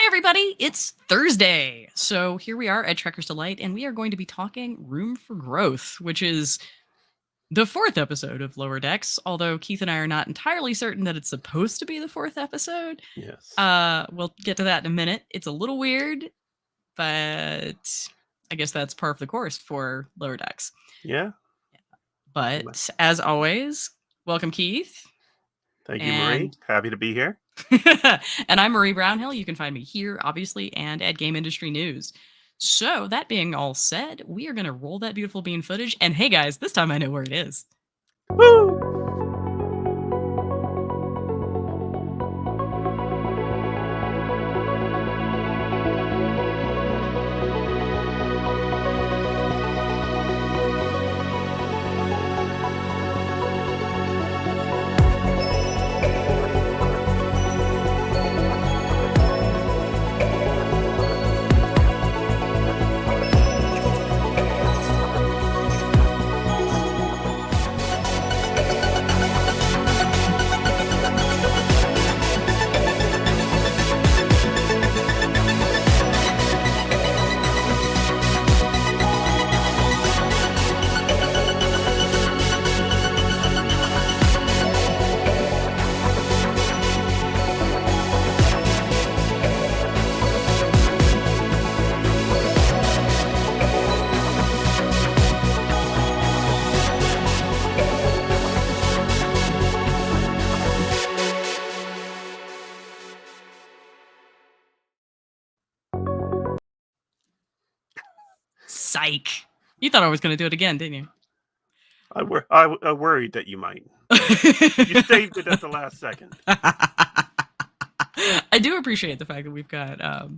everybody, it's Thursday. So here we are at Trekker's Delight, and we are going to be talking Room for Growth, which is the fourth episode of Lower Decks, although Keith and I are not entirely certain that it's supposed to be the fourth episode. Yes. We'll get to that in a minute. It's a little weird, but I guess that's par for the course for Lower Decks. Yeah. But as always, welcome, Keith. Thank you, Marie. Happy to be here. And I'm Marie Brownhill. You can find me here, obviously, and at Game Industry News. So, that being all said, we are going to roll that beautiful bean footage. And hey, guys, this time I know where it is. Woo! Psych. You thought I was going to do it again, didn't you? I worried that you might. You saved it at the last second. I do appreciate the fact that we've got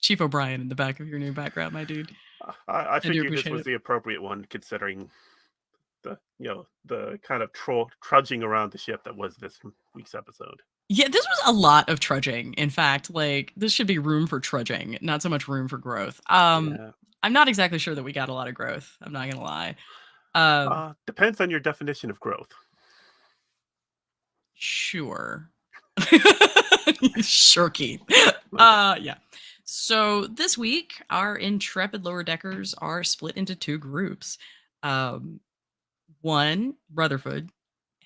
Chief O'Brien in the back of your new background, my dude. I figured this was the appropriate one, considering the kind of trudging around the ship that was this week's episode. Yeah, this was a lot of trudging. In fact, like, this should be room for trudging, not so much room for growth. Yeah. I'm not exactly sure that we got a lot of growth. I'm not gonna lie. Depends on your definition of growth. Sure. Sure, Keith. Yeah. So this week, our intrepid lower deckers are split into two groups. One, Rutherford,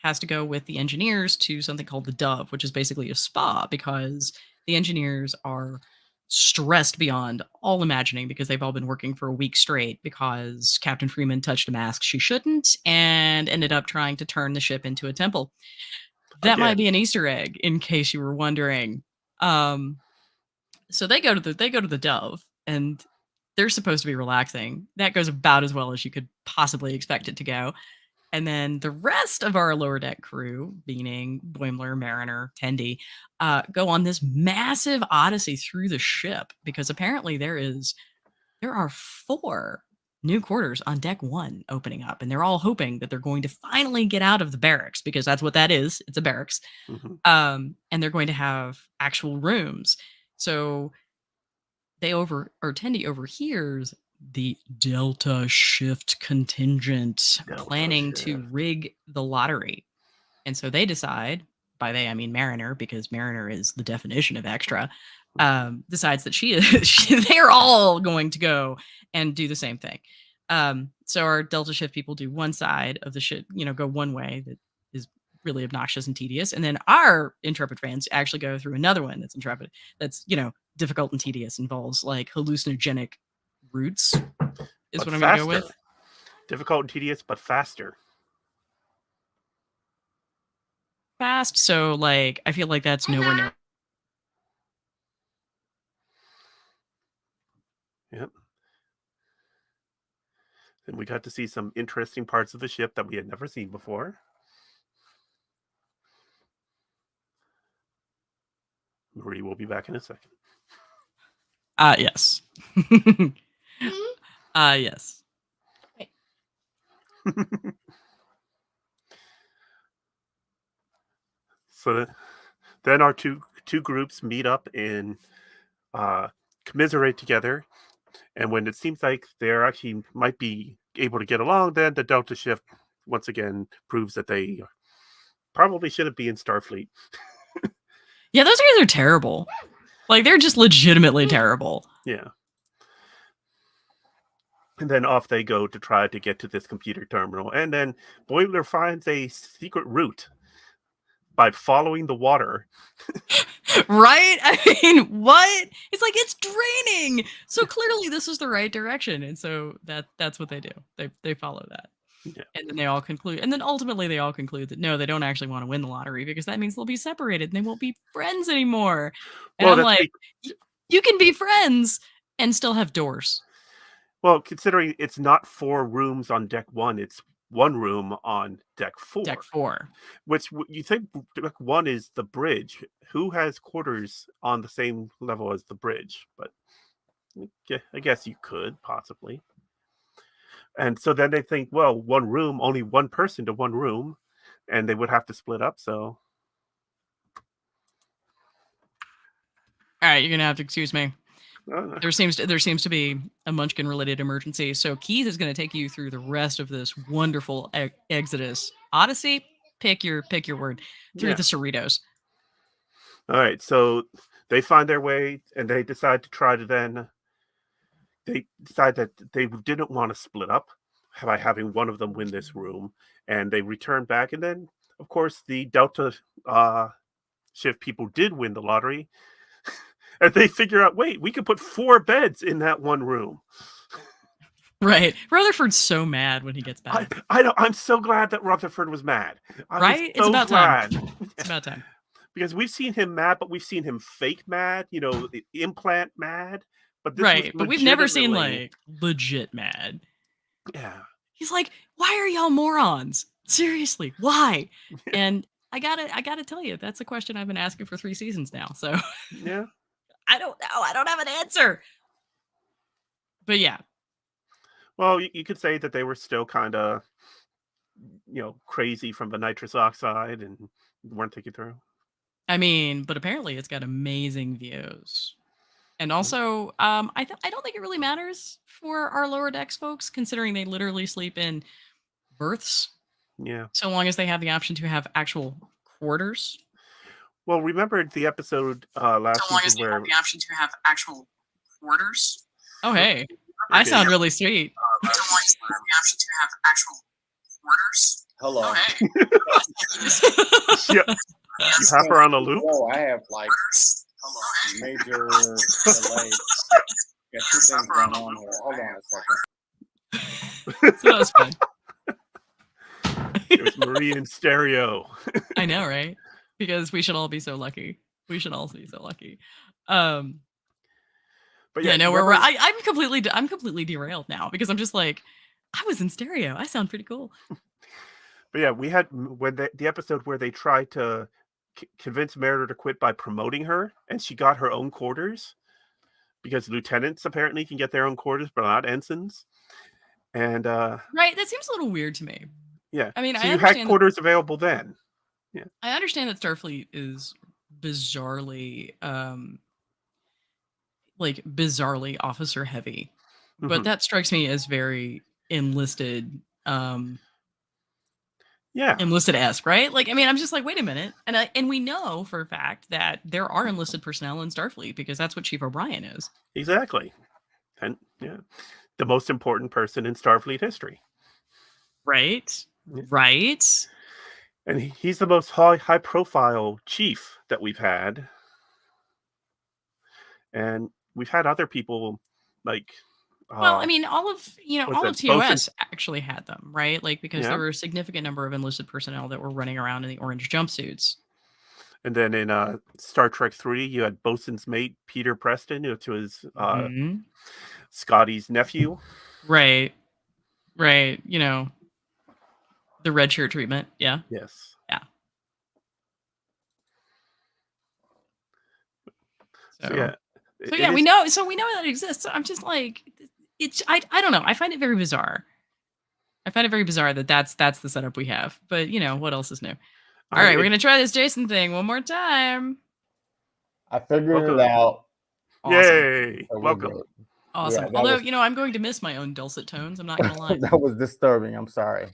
has to go with the engineers to something called the Dove, which is basically a spa, because the engineers are stressed beyond all imagining because they've all been working for a week straight because Captain Freeman touched a mask she shouldn't and ended up trying to turn the ship into a temple. That might be an Easter egg, in case you were wondering. So they go to the Dove, and they're supposed to be relaxing. That goes about as well as you could possibly expect it to go. And then the rest of our lower deck crew, meaning Boimler, Mariner, Tendi, go on this massive odyssey through the ship, because apparently there are 4 new quarters on deck 1 opening up, and they're all hoping that they're going to finally get out of the barracks, because that's what that is. It's a barracks. Mm-hmm. And they're going to have actual rooms. So Tendi overhears the Delta Shift contingent planning to rig the lottery. And so they decide, by they I mean Mariner, because Mariner is the definition of extra, decides that they're all going to go and do the same thing. So our Delta Shift people do one side of the ship, go one way that is really obnoxious and tedious. And then our intrepid fans actually go through another one that's intrepid, that's, difficult and tedious, involves like hallucinogenic routes, is what I'm going to go with. Difficult and tedious, but faster. Fast, so like I feel like that's nowhere near. Yep. And we got to see some interesting parts of the ship that we had never seen before. Marie will be back in a second. Yes. Yes. Wait. So then our two groups meet up and commiserate together. And when it seems like they're actually might be able to get along, then the Delta Shift once again proves that they probably shouldn't be in Starfleet. Yeah, those guys are terrible. Like they're just legitimately terrible. Yeah. And then off they go to try to get to this computer terminal. And then Boimler finds a secret route by following the water. Right? I mean, what? It's like it's draining. So clearly this is the right direction. And so that's what they do. They follow that. Yeah. And then they all conclude, and then ultimately they all conclude that no, they don't actually want to win the lottery because that means they'll be separated and they won't be friends anymore. And Well, I'm like, you can be friends and still have doors. well, considering it's not 4 rooms on deck 1, it's 1 room on deck 4. Deck 4. Which you think deck 1 is the bridge. Who has quarters on the same level as the bridge? But yeah, I guess you could possibly. And so then they think, well, 1 room, only 1 person to 1 room, and they would have to split up. So, All right, you're gonna have to excuse me. uh, There seems to be a Munchkin related emergency. So Keith is going to take you through the rest of this wonderful Exodus Odyssey. Pick your word through yeah. the Cerritos. All right. So they find their way, and they decide to try to then. They decide that they didn't want to split up by having one of them win this room, and they return back. And then, of course, the Delta shift people did win the lottery. And they figure out, wait, we could put 4 beds in that 1 room. Right. Rutherford's so mad when he gets back. I know. I'm so glad that Rutherford was mad. Right? It's about time. It's about time. Because we've seen him mad, but we've seen him fake mad, the implant mad. But this right. But we've never seen legitimately- like legit mad. Yeah. He's like, why are y'all morons? Seriously, why? And I gotta tell you, that's a question I've been asking for 3 seasons now. So Yeah. I don't know. I don't have an answer. But yeah. Well, you could say that they were still kind of, crazy from the nitrous oxide and weren't thinking through. I mean, but apparently it's got amazing views. And also, I don't think it really matters for our lower decks folks, considering they literally sleep in berths, Yeah. so long as they have the option to have actual quarters. Well, remember the episode last So long as season they where have the option to have actual quarters. Oh, hey, I Okay. sound really sweet. So long as they have the option to have actual quarters. Hello. Oh, hey. yeah, you have her on a loop. Oh, I have like Hello. major delays. Got 2 things going on here. Hold on a second. So that was fun. It was Marie in stereo. I know, right? Because we should all be so lucky. We should all be so lucky. But yeah, no, remember- I'm completely derailed now because I'm just like, I was in stereo. I sound pretty cool. But yeah, we had when the episode where they tried to convince Mariner to quit by promoting her, and she got her own quarters because lieutenants apparently can get their own quarters, but not ensigns. And Right, that seems a little weird to me. yeah, I mean, so I you had understand. quarters available then. I understand that Starfleet is bizarrely, bizarrely officer heavy, but Mhm. that strikes me as very enlisted, Yeah, enlisted-esque, right? Like, I mean, I'm just like, wait a minute, and we know for a fact that there are enlisted personnel in Starfleet because that's what Chief O'Brien is. exactly. And yeah, the most important person in Starfleet history. Right? Yeah. Right? And he's the most high profile chief that we've had. And we've had other people like Well, I mean, all of what's all of that, both in- TOS actually had them, right? Like because Yeah. there were a significant number of enlisted personnel that were running around in the orange jumpsuits. and then in Star Trek 3, you had bosun's mate Peter Preston, who was Mhm. Scotty's nephew. Right. Right. The red shirt treatment. Yeah. Yes. Yeah. So yeah. So yeah, we know that it exists. So I'm just like, I don't know. I find it very bizarre. I find it very bizarre that that's the setup we have. But what else is new? All right, we're gonna try this Jason thing one more time. I figured Welcome. it out. Awesome. Yay! So we're Welcome. good. Awesome. Yeah, that Although, was- I'm going to miss my own dulcet tones. I'm not gonna lie. That was disturbing. I'm sorry.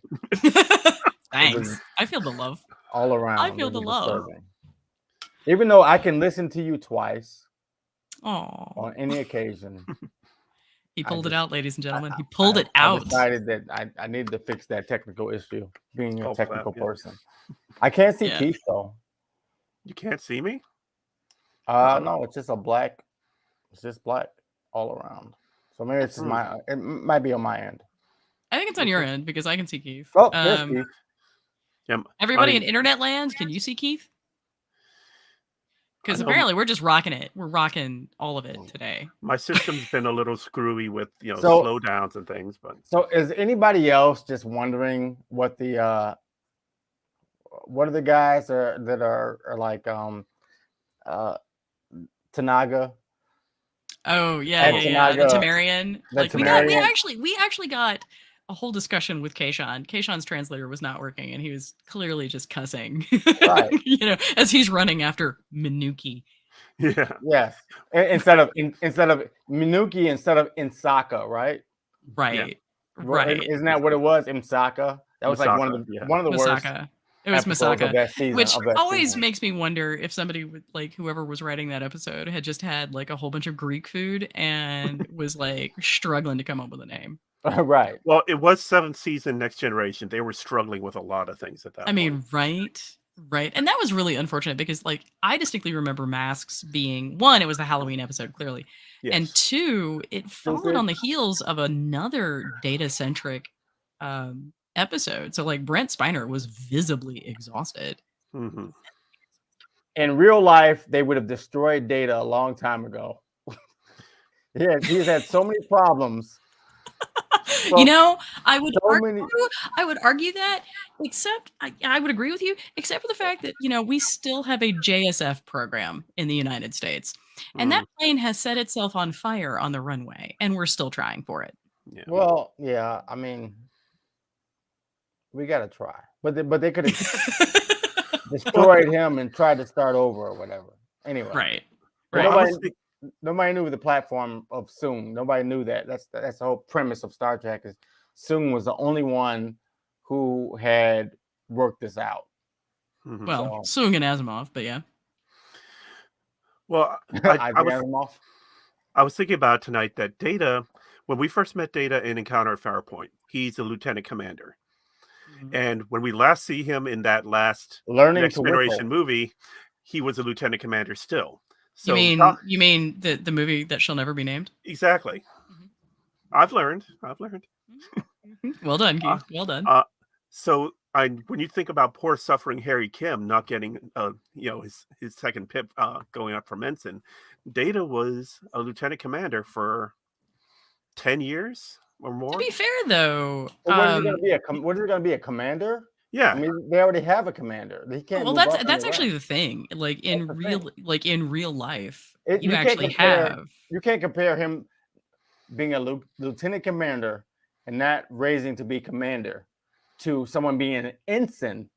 Thanks. was- I feel the love. All around. I feel it the was love. disturbing. Even though I can listen to you twice, Oh, on any occasion. he I pulled it just- out, ladies and gentlemen. He pulled it I out. decided that I needed to fix that technical issue. Being a Oh, technical yeah. person, I can't see Yeah. Keith though. You can't see me? Oh. No, it's just a black. It's just black all around. So maybe it's just Hmm. it might be on my end. I think it's on your end because I can see Keith. Oh, there's Keith. Yeah, Everybody in mine- internet land, can you see Keith? Because I know apparently we're just rocking it. We're rocking all of it today. my system's been a little screwy with So- slowdowns and things, but So is anybody else just wondering what the what are the guys that are like Tanaga? Oh yeah, And yeah, yeah. The Tanaga- Temerian. the Like we Temerian. actually got a whole discussion with Kayshawn. Kayshawn's translator was not working, and he was clearly just cussing. Right. As he's running after Minuki. yeah. Yes. Instead of Minuki instead of Insaka, right? Right. Right. Right. Isn't that what it was? Imsaka. That was like one of Misaka, yeah. the worst Misaka. It was episodes Misaka. of that season. Which of that always season. makes me wonder if somebody would, like whoever was writing that episode had just had like a whole bunch of Greek food and was like struggling to come up with a name. Right. Well, it was 7th season Next Generation. They were struggling with a lot of things at that I point. mean, right. And that was really unfortunate because like I distinctly remember Masks being one, it was the Halloween episode, clearly. Yes. And two, it followed on the heels of another data-centric episode. So like Brent Spiner was visibly exhausted. Mhm. In real life, they would have destroyed Data a long time ago. He's had so many problems. You know, I would So argue that, except I would agree with you, except for the fact that, we still have a JSF program in the United States. And that plane has set itself on fire on the runway, and we're still trying for it. Yeah. Well, yeah, I mean, we gotta try, but they could have destroyed him and tried to start over or whatever. Anyway, Right. But Right. nobody knew the platform of Soong. Nobody knew that. That's the whole premise of Star Trek. Is Soong was the only one who had worked this out. Mhm. Well, Soong and Asimov, but yeah. Well, I was thinking about tonight that Data, when we first met Data in Encounter at Farpoint, he's a lieutenant commander. And when we last see him in that last Learning Next to Generation whistle. movie, he was a lieutenant commander still. So You mean the movie that shall never be named? exactly. I've learned. Well done, Keith. Well done. So when you think about poor suffering Harry Kim not getting his second pip going up from ensign, Data was a lieutenant commander for 10 years or more. To be fair, though, What is it going to be? What is it going to be? A commander? Yeah. I mean, they already have a commander. They can't. well, move that's up in that's the actually ranks. the thing. Like in real life, You you can't actually compare- have. You can't compare him being a lieutenant commander and not raising to be commander to someone being an ensign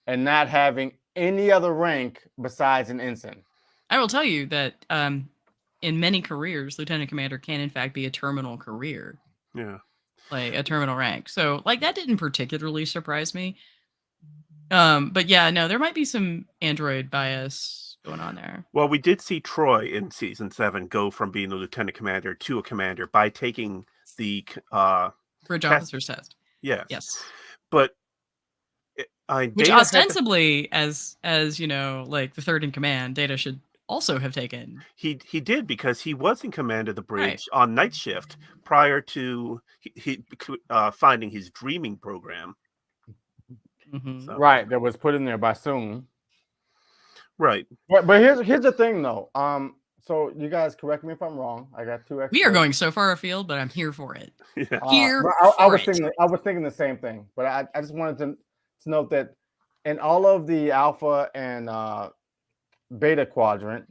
and not having any other rank besides an ensign. I will tell you that in many careers, lieutenant commander can in fact be a terminal career, Yeah. like a terminal rank. So like that didn't particularly surprise me. But yeah, no, there might be some android bias going on there. Well, we did see Troy in season 7 go from being a lieutenant commander to a commander by taking the Bridge test. officer's test. Yes. But Which Data had to- ostensibly, as like the third in command, Data should also have taken. he did, because he was in command of the bridge Right. on night shift prior to he finding his dreaming program. Mhm. So- Right, that was put in there by Soong. Right. But here's the thing though. So you guys correct me if I'm wrong. I got two experts. We are going so far afield, but I'm here for it. Yeah. Here but I for was it. thinking the same thing, but I just wanted to note that in all of the alpha and beta quadrant,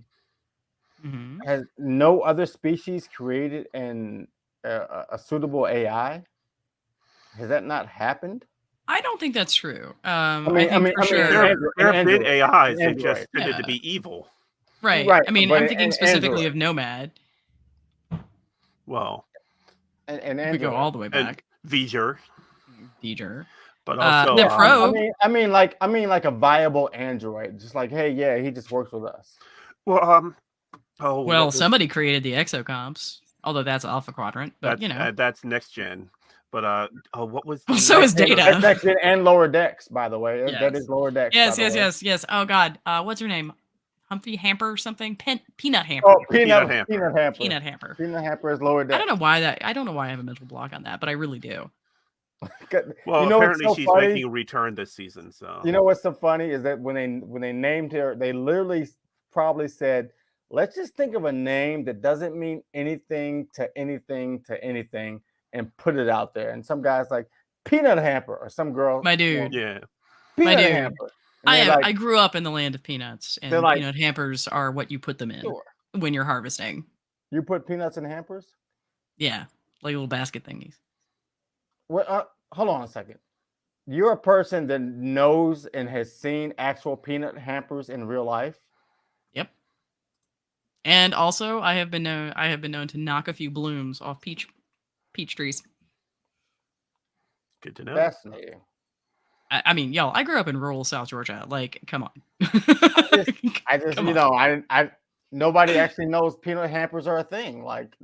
Mhm. has no other species created a suitable AI? Has that not happened? I don't think that's true. I I mean, think for sure. There have been AIs that Android. just tended to Yeah. be evil. Right. Right, I mean, but I'm thinking in specifically Android. of Nomad. And Well, We go all the way and back. V'ger, Deeger. but also the Probe. I mean like a viable android, just like, hey, yeah, he just works with us. Well, Oh, Well, what was- somebody created the exocomps, although that's Alpha Quadrant. But that's that's next gen. But what was Well, the so is Data. That's next gen and lower decks, by the way. That Yes. is lower decks. yes, by the yes, way. yes. Oh God, what's her name? Humphrey Hamper or something? Peanut Hamper. Oh, Peanut peanut Hamper. peanut hamper. Peanut Hamper. Peanut hamper is lower I decks. don't know why that. I don't know why I have a mental block on that, but I really do. Well, you know what's apparently so she's funny? making a return this season. So You know what's so funny is that when they named her, they literally probably said, "Let's just think of a name that doesn't mean anything to anything to anything, and put it out there." And some guys like Peanut Hamper, or some girl, My dude. yeah, Peanut dude. Hamper. And they're I grew up in the land of peanuts, and they're like- peanut hampers are what you put them in Sure. when you're harvesting. You put peanuts in hampers? Yeah, like little basket thingies. What? Hold on a second. You're a person that knows and has seen actual peanut hampers in real life. Yep. And also, I have been known to knock a few blooms off peach trees. good to know. Fascinating. I mean, y'all, I grew up in rural South Georgia. Like, come on. I just, Come you know, I nobody actually knows peanut hampers are a thing. Like,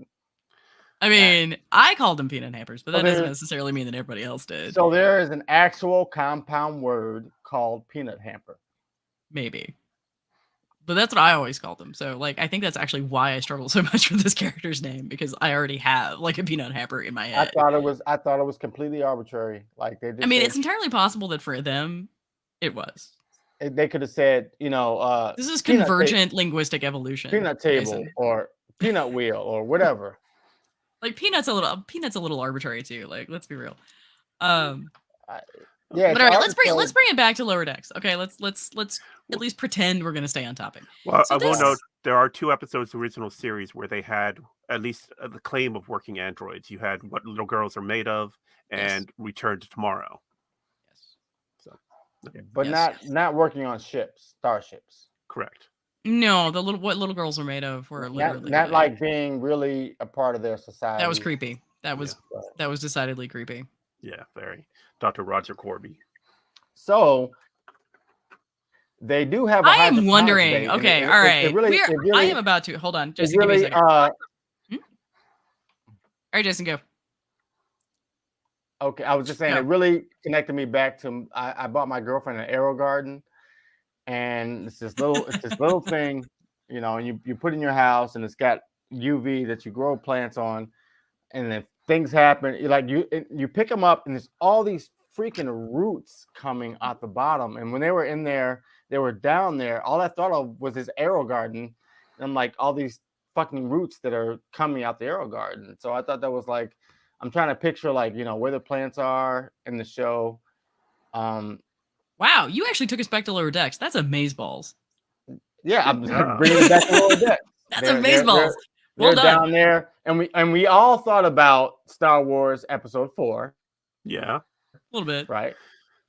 I mean, I called them peanut hampers, but So that doesn't there- necessarily mean that everybody else did. so there is an actual compound word called peanut hamper. Maybe. But that's what I always called them. So, like, I think that's actually why I struggle so much with this character's name, because I already have like a peanut hamper in my I head. thought it was completely arbitrary. Like they just I mean, said- it's entirely possible that for them, it was. they could have said, you know, This is peanut ta- convergent linguistic evolution. peanut table Jason. or peanut wheel or whatever. Like peanuts a little arbitrary too. Like, let's be real. Yeah, But it's all right, let's bring arbitrary. it back to lower decks. Okay, let's at least pretend we're gonna stay on topic. Well, So I will this- note there are 2 episodes of the original series where they had at least the claim of working androids. You had What Little Girls Are Made Of and Return to Tomorrow. Yes. So, okay, But Yes, not working on starships. correct. No, what little girls are made of were literally Not like being really a part of their society. that was creepy. That was Yeah. that was decidedly creepy. Yeah, very. Dr. Roger Corby. So they do have. A I am hydroponics wondering. bay, and Okay, it all right. really, I really, am about to hold on. it Jason, give me a really, second. All right, Jason, go. okay, I was just saying Yeah. it really connected me back to I bought my girlfriend an Aero Garden, and it's this little thing, you know, and you put in your house, and it's got UV that you grow plants on, and if things happen, you pick them up, and there's all these freaking roots coming out the bottom, and when they were in there, they were down there. All I thought of was this Aero Garden, and I'm like, all these fucking roots that are coming out the Aero Garden. So I thought that was like, I'm trying to picture like, you know, where the plants are in the show. Wow, you actually took us back to lower decks. That's amazeballs. Yeah, I'm Good job. bringing it back to lower deck. That's They're- amazeballs. They're, Well they're done. down there, and we all thought about Star Wars Episode 4, Yeah. A little bit. right?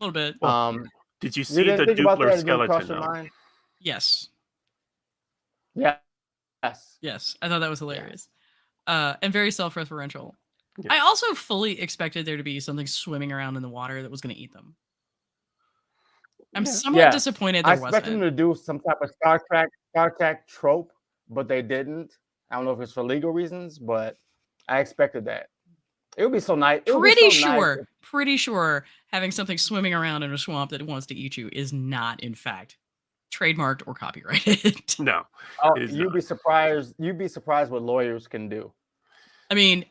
A little bit. Did you You see didn't the think about Dupler that? It didn't cross skeleton, your though? mind? Yes. Yeah. Yes. Yes. I thought that was hilarious. And very self-referential. Yeah. I also fully expected there to be something swimming around in the water that was going to eat them. I'm Yeah. somewhat Yeah. disappointed I there expected them wasn't. to do some type of Star Trek trope, but they didn't. I don't know if it's for legal reasons, but I expected that. It would be so nice. It would be Pretty so nice sure, if- pretty sure having something swimming around in a swamp that wants to eat you is not, in fact, trademarked or copyrighted. No. Oh, It is you'd not. be surprised. You'd be surprised what lawyers can do. I mean,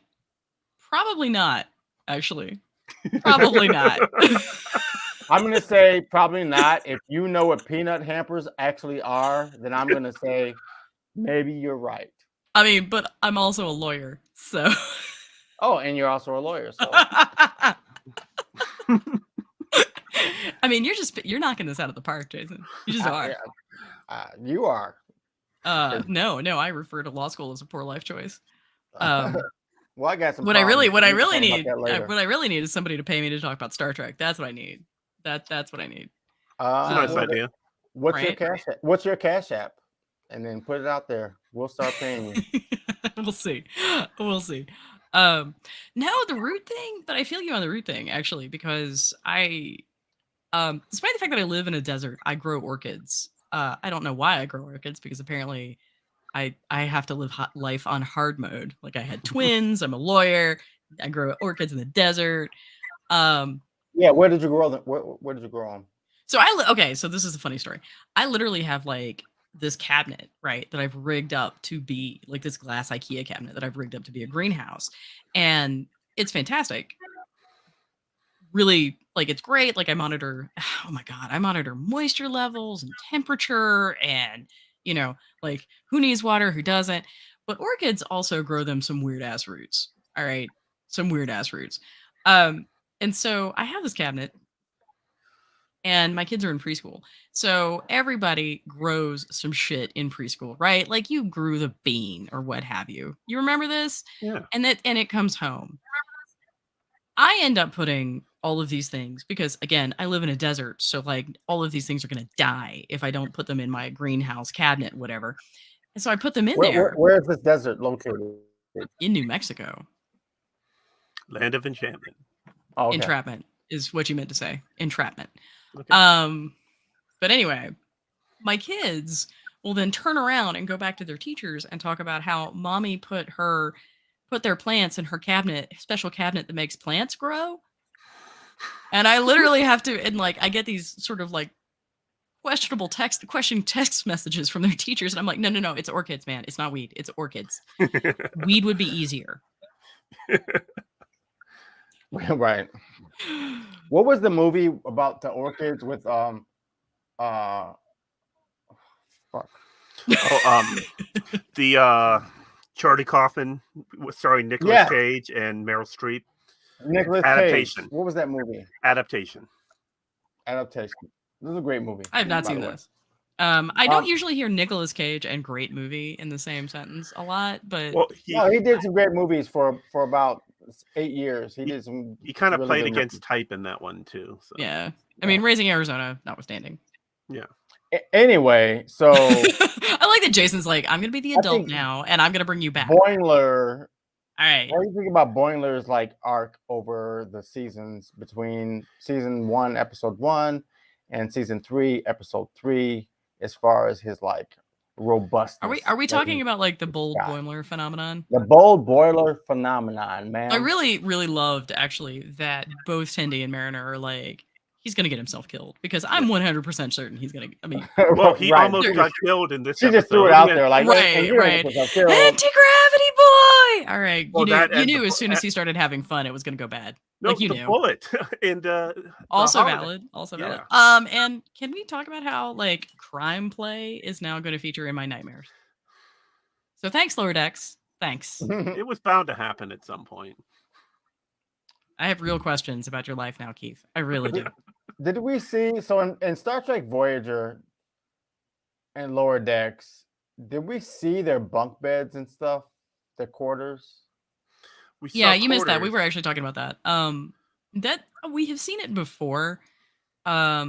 probably not, actually. Probably not. I'm gonna say probably not. If you know what peanut hampers actually are, then I'm gonna say maybe you're right. I mean, but I'm also a lawyer, so. Oh, and you're also a lawyer, so I mean, you're knocking this out of the park, Jason. You just are. You are. No, I refer to law school as a poor life choice. Um, Well, I got some. what I really problems. We can need, talk about that later. what I really need is somebody to pay me to talk about Star Trek. That's what I need. That's what I need. It's a nice what- idea. What's your Right? cash? What's your cash app? And then put it out there. We'll start paying you. We'll see. We'll see. No, the root thing, but I feel you on the root thing actually, because despite the fact that I live in a desert, I grow orchids. I don't know why I grow orchids because apparently I have to live life on hard mode. Like I had twins. I'm a lawyer. I grow orchids in the desert. Yeah, where did you grow them? Where did you grow them? So okay, so this is a funny story. I literally have like this cabinet, right, that I've rigged up to be like this glass IKEA cabinet that I've rigged up to be a greenhouse. And it's fantastic. Really, like it's great. Like I monitor, oh my God, I monitor moisture levels and temperature and, you know, like who needs water, who doesn't. But orchids also grow them some weird ass roots. All right. Some weird ass roots. And so I have this cabinet and my kids are in preschool. So everybody grows some shit in preschool, right? Like you grew the bean or what have you. You remember this? Yeah. And it comes home. I end up putting all of these things because again, I live in a desert, so like all of these things are going to die if I don't put them in my greenhouse cabinet, whatever. And so I put them in there. Where is this desert located? In New Mexico. Land of Enchantment. Oh, okay. Entrapment is what you meant to say. Entrapment. Okay. But anyway, my kids will then turn around and go back to their teachers and talk about how mommy put their plants in her cabinet, special cabinet that makes plants grow. And I literally have to, and like I get these sort of like questionable text messages from their teachers, and I'm like, no, it's orchids, man. It's not weed. It's orchids. Weed would be easier. Right. What was the movie about the orchids with fuck? Oh, the Charlie Kaufman, starring Nicolas Cage and Meryl Streep. Nicolas Adaptation. Cage. What was that movie? Adaptation. This is a great movie. I have not seen this. I don't usually hear Nicolas Cage and great movie in the same sentence a lot, but he did some great movies for about 8 years. He did some. He kind of really played good against movies. type in that one too. So. Yeah. I mean, Raising Arizona, notwithstanding. Yeah. Anyway, so I like that Jason's like, I'm gonna be the adult now, and I'm gonna bring you back. Boimler. All right. What do you think about Boimler's like arc over the seasons between season 1, episode 1, and season 3, episode 3, as far as his like robustness? Are we talking about like the bold Boimler phenomenon? The bold boiler phenomenon, man. I really, really loved actually that both Tendi and Mariner are like, he's gonna get himself killed because I'm 100% certain he's gonna. I mean, well, he almost got killed in this. She just threw it out there, like right. Anti-gravity boy. All right, well, you knew as soon as he started having fun, it was gonna go bad. No, like you the knew. Bullet and also valid. And can we talk about how like crime play is now going to feature in my nightmares? So thanks, Lower Decks. Thanks. It was bound to happen at some point. I have real questions about your life now, Keith. I really do. Did we see in Star Trek Voyager and Lower Decks? Did we see their bunk beds and stuff, their quarters? You missed that. We were actually talking about that. That we have seen it before. I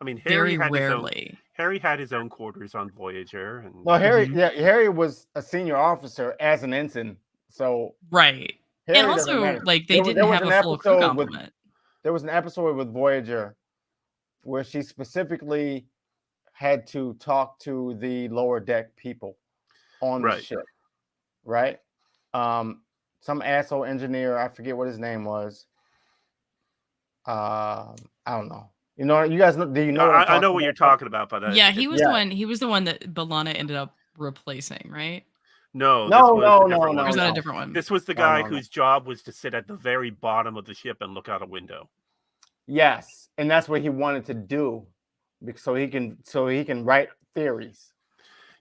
mean, very rarely. Harry had his own quarters on Voyager, and no, Harry. Yeah, Harry was a senior officer as an ensign. So right, Harry and also like they didn't have a full crew complement. There was an episode with Voyager where she specifically had to talk to the lower deck people on the ship, right? Some asshole engineer, I forget what his name was. I don't know. You know, you guys know? Do you know? I know what you're talking about, but yeah, he was the one. He was the one that B'Elanna ended up replacing, right? No. Or was that a different one? This was the guy whose job was to sit at the very bottom of the ship and look out a window. Yes, and that's what he wanted to do, so he can write theories.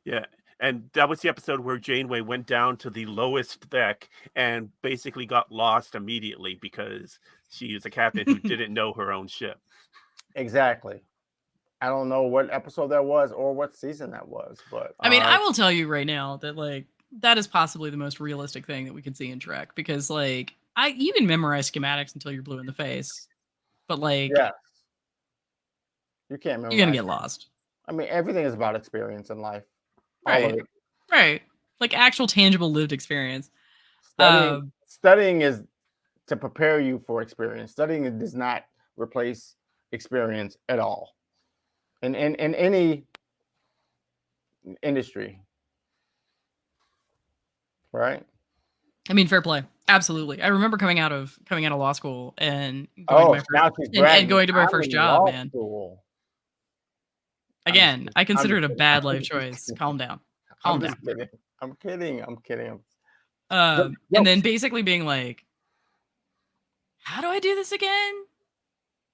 Yeah. And that was the episode where Janeway went down to the lowest deck and basically got lost immediately because she was a captain who didn't know her own ship. Exactly. I don't know what episode that was or what season that was, but I mean, I will tell you right now that like that is possibly the most realistic thing that we could see in Trek because like you can memorize schematics until you're blue in the face, but like you can't memorize. You're gonna get lost. I mean, everything is about experience in life. Right. Like actual tangible lived experience. Studying is to prepare you for experience. Studying does not replace experience at all. In any industry, right? I mean, fair play. Absolutely. I remember coming out of law school and going to Now she's and going to my I'm first in job, law man. school. Again, I consider it a kidding. bad life choice. Calm down. I'm Calm down. just kidding. I'm kidding. And then basically being like, how do I do this again?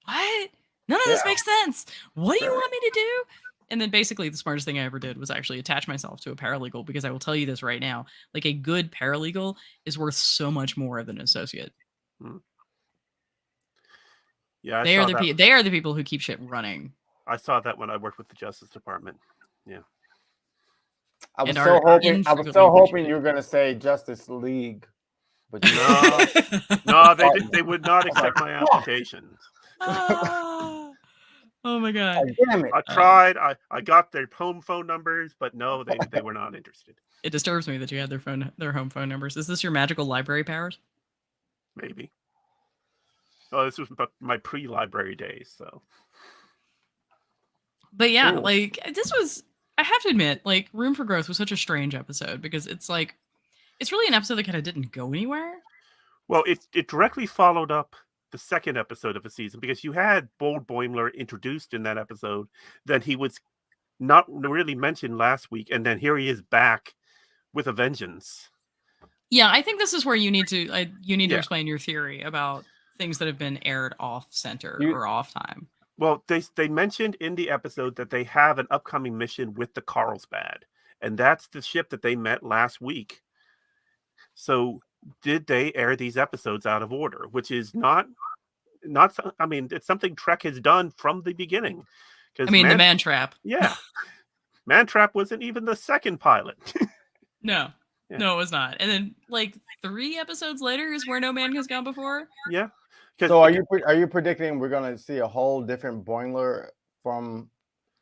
What? None of this makes sense. What do you want me to do? And then basically the smartest thing I ever did was actually attach myself to a paralegal, because I will tell you this right now, like a good paralegal is worth so much more than an associate. Yeah, They are the people who keep shit running. I saw that when I worked with the Justice Department. Yeah. I was and so are hoping infrequently you appreciated. were gonna say Justice League. But No, they would not accept my applications. Oh my god. damn it. I tried. I got their home phone numbers, but no, they were not interested. It disturbs me that you had their home phone numbers. Is this your magical library powers? Maybe. Oh, this was my pre-library days, so. But yeah, Ooh. like this was, I have to admit, like Room for Growth was such a strange episode, because it's like, it's really an episode that kind of didn't go anywhere. Well, it directly followed up the second episode of the season, because you had Bold Boimler introduced in that episode. Then he was not really mentioned last week, and then here he is back with a vengeance. Yeah, I think this is where you need to to explain your theory about things that have been aired off center or off time. Well, they mentioned in the episode that they have an upcoming mission with the Carlsbad, and that's the ship that they met last week. So did they air these episodes out of order, which is not I mean, it's something Trek has done from the beginning. I mean, the Man Trap. Yeah. Man Trap wasn't even the second pilot. No. Yeah. No, it was not. And then like 3 episodes later is where No Man Has Gone Before. Yeah. So are you predicting we're gonna see a whole different Boimler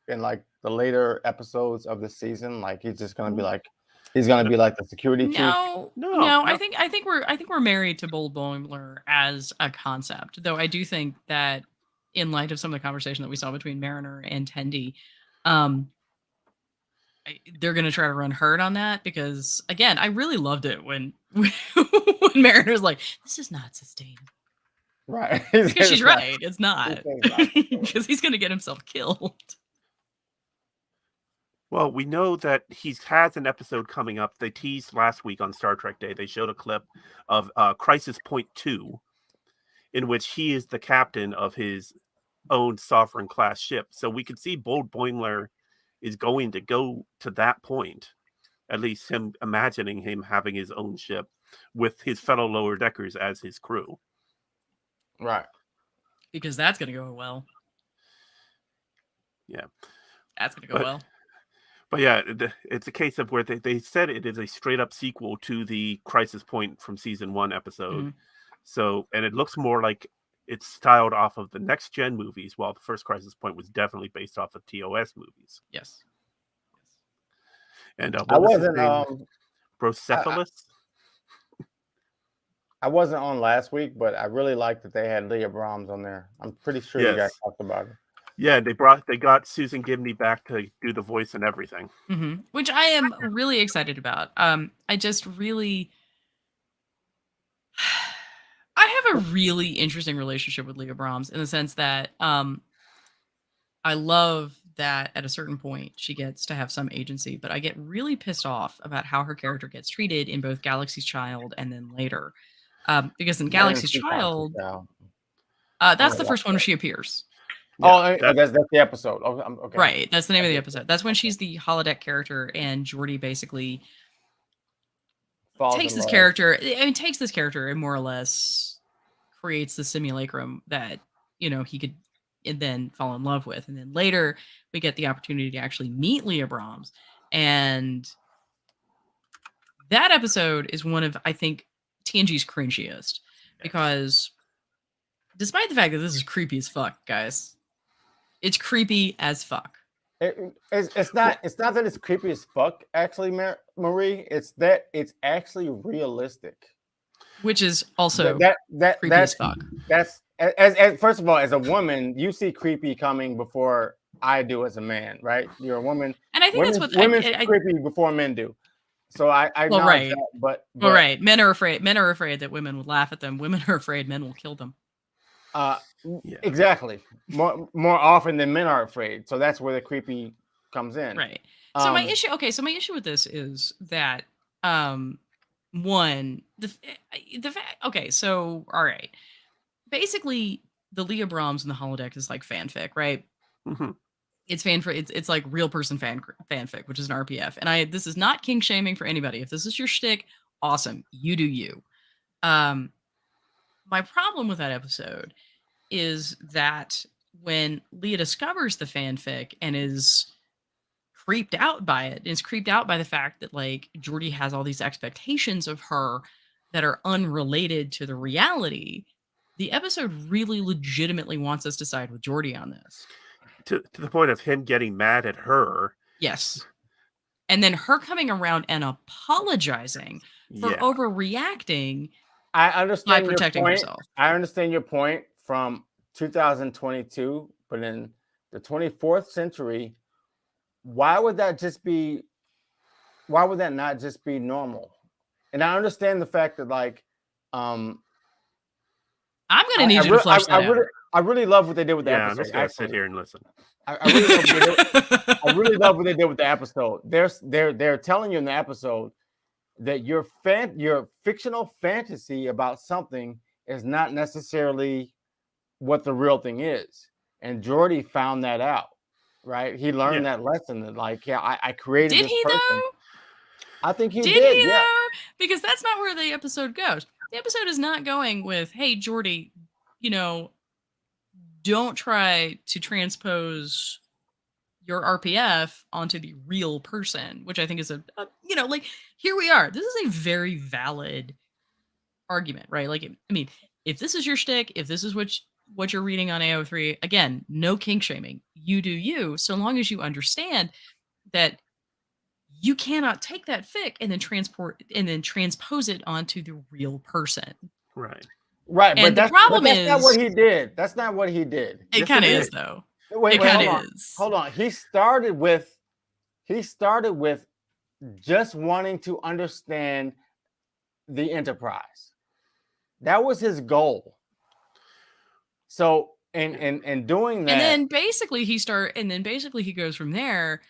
in like the later episodes of the season? Like he's just gonna be like the security chief? No. I think we're married to Bold Boimler as a concept. Though I do think that in light of some of the conversation that we saw between Mariner and Tendi, they're going to try to run herd on that, because again, I really loved it when Mariner's like, this is not sustainable. Right. Because she's right. It's not. Because he's going to get himself killed. Well, we know that he has an episode coming up. They teased last week on Star Trek Day. They showed a clip of Crisis Point 2, in which he is the captain of his own Sovereign class ship. So we could see Bold Boimler is going to go to that point. At least him imagining him having his own ship with his fellow lower deckers as his crew. Right. Because that's going to go well. Yeah. That's going to go well. But yeah, it's a case of where they said it is a straight up sequel to the Crisis Point from season 1 episode. Mm-hmm. So, and it looks more like it's styled off of the Next Gen movies, while the first Crisis Point was definitely based off of TOS movies. Yes. And I wasn't Brocephalus? I wasn't on last week, but I really liked that they had Leah Brahms on there. I'm pretty sure you guys talked about it. Yeah, they got Susan Gibney back to do the voice and everything. Mm-hmm. Which I am really excited about. I just really I have a really interesting relationship with Leah Brahms, in the sense that I love that at a certain point she gets to have some agency, but I get really pissed off about how her character gets treated in both Galaxy's Child and then later. Because in Galaxy's Child, that's the first one where she appears. Yeah, that's the episode. Oh, okay. Right, that's the name of the episode. That's when she's the holodeck character, and Geordi basically takes this character and more or less creates the simulacrum that, you know, he could then fall in love with. And then later we get the opportunity to actually meet Leah Brahms, and that episode is one of, I think, TNG's cringiest, because despite the fact that this is creepy as fuck, guys, it's creepy as fuck. It's not that it's creepy as fuck, actually, Marie. It's that it's actually realistic, which is also creepy as fuck. That's as first of all, as a woman, you see creepy coming before I do as a man, right? You're a woman, and I think that's what women see creepy before men do. So I Well, acknowledge right. that, but Well, right. Men are afraid that women would laugh at them. Women are afraid men will kill them. Yeah. Exactly. More often than men are afraid. So that's where the creepy comes in. Right. So my Um, issue, okay, so my issue with this is that one, the fact, okay, so all right. Basically, the Leah Brahms and the holodeck is like fanfic, right? Mhm. It's fanfic. It's like real person fanfic, which is an RPF. And this is not kink shaming for anybody. If this is your shtick, awesome, you do you. My problem with that episode is that when Leah discovers the fanfic and is creeped out by it, is creeped out by the fact that like Geordi has all these expectations of her that are unrelated to the reality. The episode really legitimately wants us to side with Geordi on this. To the point of him getting mad at her. Yes. And then her coming around and apologizing for Yeah. overreacting I by understand your protecting point. herself. I understand your point from 2022, but in the 24th century, why would that not just be normal? And I understand the fact that like I'm gonna need you to flesh that out. I really love what they did with the Yeah, I'm episode. just gonna actually. sit here and listen. I really love what they did with the episode. They're telling you in the episode that your fictional fantasy about something is not necessarily what the real thing is. And Geordi found that out, right? He learned that lesson that like, yeah, I created Did this he person. though? I think he Did did. he Yeah. though? Because that's not where the episode goes. The episode is not going with, hey, Geordi, don't try to transpose your RPF onto the real person, which I think is like, here we are. This is a very valid argument, right? Like, I mean, if this is your shtick, if this is what you're reading on AO3, again, no kink shaming. You do you, so long as you understand that you cannot take that fic and then transpose it onto the real person. Right. Right. And but the problem that's is not what he did. That's not what he did. It Yes, kind of it is though. Wait, It kind hold of on. is. Hold on. He started with just wanting to understand the Enterprise. That was his goal. So and doing that, And then basically he goes from there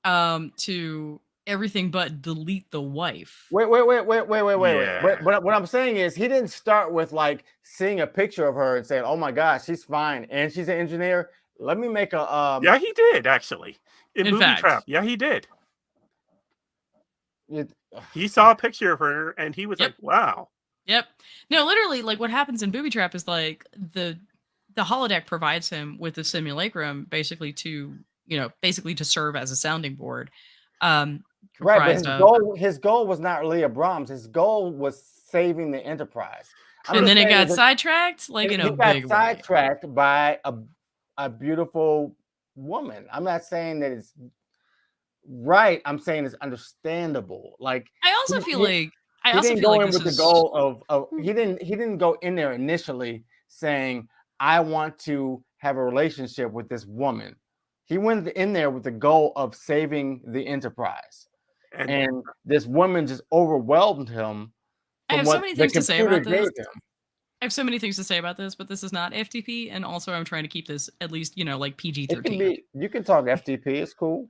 to everything but delete the wife. wait. Yeah. But what I'm saying is he didn't start with like seeing a picture of her and saying, "Oh my gosh, she's fine and she's an engineer. Let me make a Yeah, he did actually. In In Movie fact. Trap. Yeah, he did. it- He saw a picture of her and he was Yep. like, wow. Yep. No, literally, like what happens in Booby Trap is like the holodeck provides him with a simulacrum, basically to serve as a sounding board. right, but Comprised his goal was not Leah Brahms. His goal was saving the Enterprise. I'm and just then it saying got that sidetracked, like in he a got big way. sidetracked by a beautiful woman. I'm not saying that it's right. I'm saying it's understandable. Like I also he- feel he- like I he also didn't feel go like in this with the is goal of he didn't go in there initially saying I want to have a relationship with this woman. He went in there with the goal of saving the Enterprise, and this woman just overwhelmed him. I from have so what many the things to say computer about this. gave him. I have so many things to say about this, but this is not FTP, and also I'm trying to keep this at least, like It can PG-13. be. You can talk FTP. It's cool.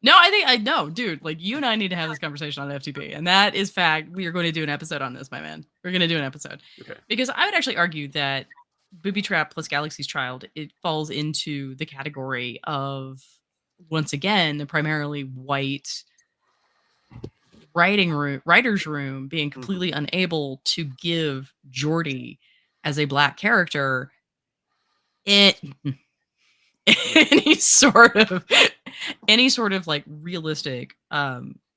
No, I know, dude. Like you and I need to have this conversation on FTP, and that is fact. We are going to do an episode on this, my man. We're going to do an episode Okay. because I would actually argue that Booby Trap plus Galaxy's Child it falls into the category of once again the primarily white writer's room being completely unable to give Geordi as a black character any sort of like realistic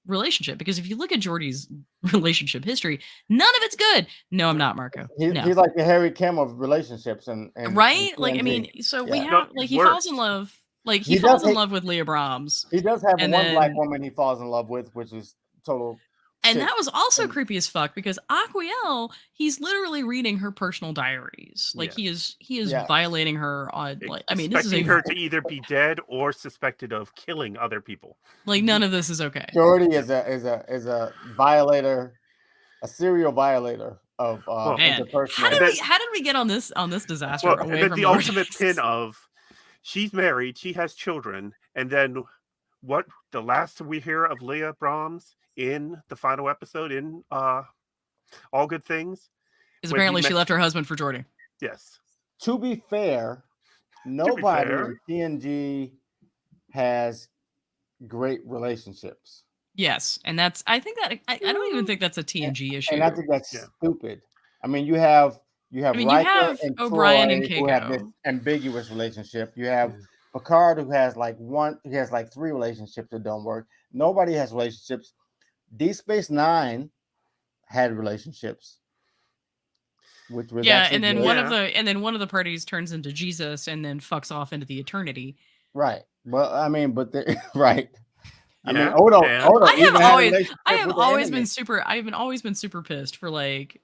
relationship, because if you look at Geordi's relationship history, none of it's good. No, I'm not, Marco. No. He's like the Harry Kim of relationships, and Right? Like I TNG. mean, so we Yeah. have No, like he worse. falls in love. Like He he falls does in hate- love with Leah Brahms. He does have And one black then- woman he falls in love with, which is total And Shit. that was also And- creepy as fuck because Aquiel, he's literally reading her personal diaries. Like he is Yeah. violating her on like I mean this is expecting a her to either be dead or suspected of killing other people. like none of this is okay. Jordy is a violator, a serial violator of Well, Man, how interpersonal. did we get on this disaster Well, and away then from the Lord ultimate X? pin of she's married, she has children, and then what the last we hear of Leah Brahms in the final episode in All Good Things Is when he apparently she met- left her husband for Jordy. Yes. To be fair, nobody fair. in TNG has great relationships. Yes, and that's I think that I don't even think that's a TNG issue. And I think that's Yeah. stupid. I mean, you have I mean, you Riker have and O'Brien Troy and who have this Keiko. ambiguous relationship. You have Yeah. Picard who has like 3 relationships that don't work. Nobody has relationships. Deep Space Nine had relationships, which was Yeah, actually and then good. one of the parties turns into Jesus and then fucks off into the eternity. Right. Well, I mean, but right. I mean, Yeah, Odo, and- Odo I have even had a always- relationship I have with the always enemy. been super pissed for like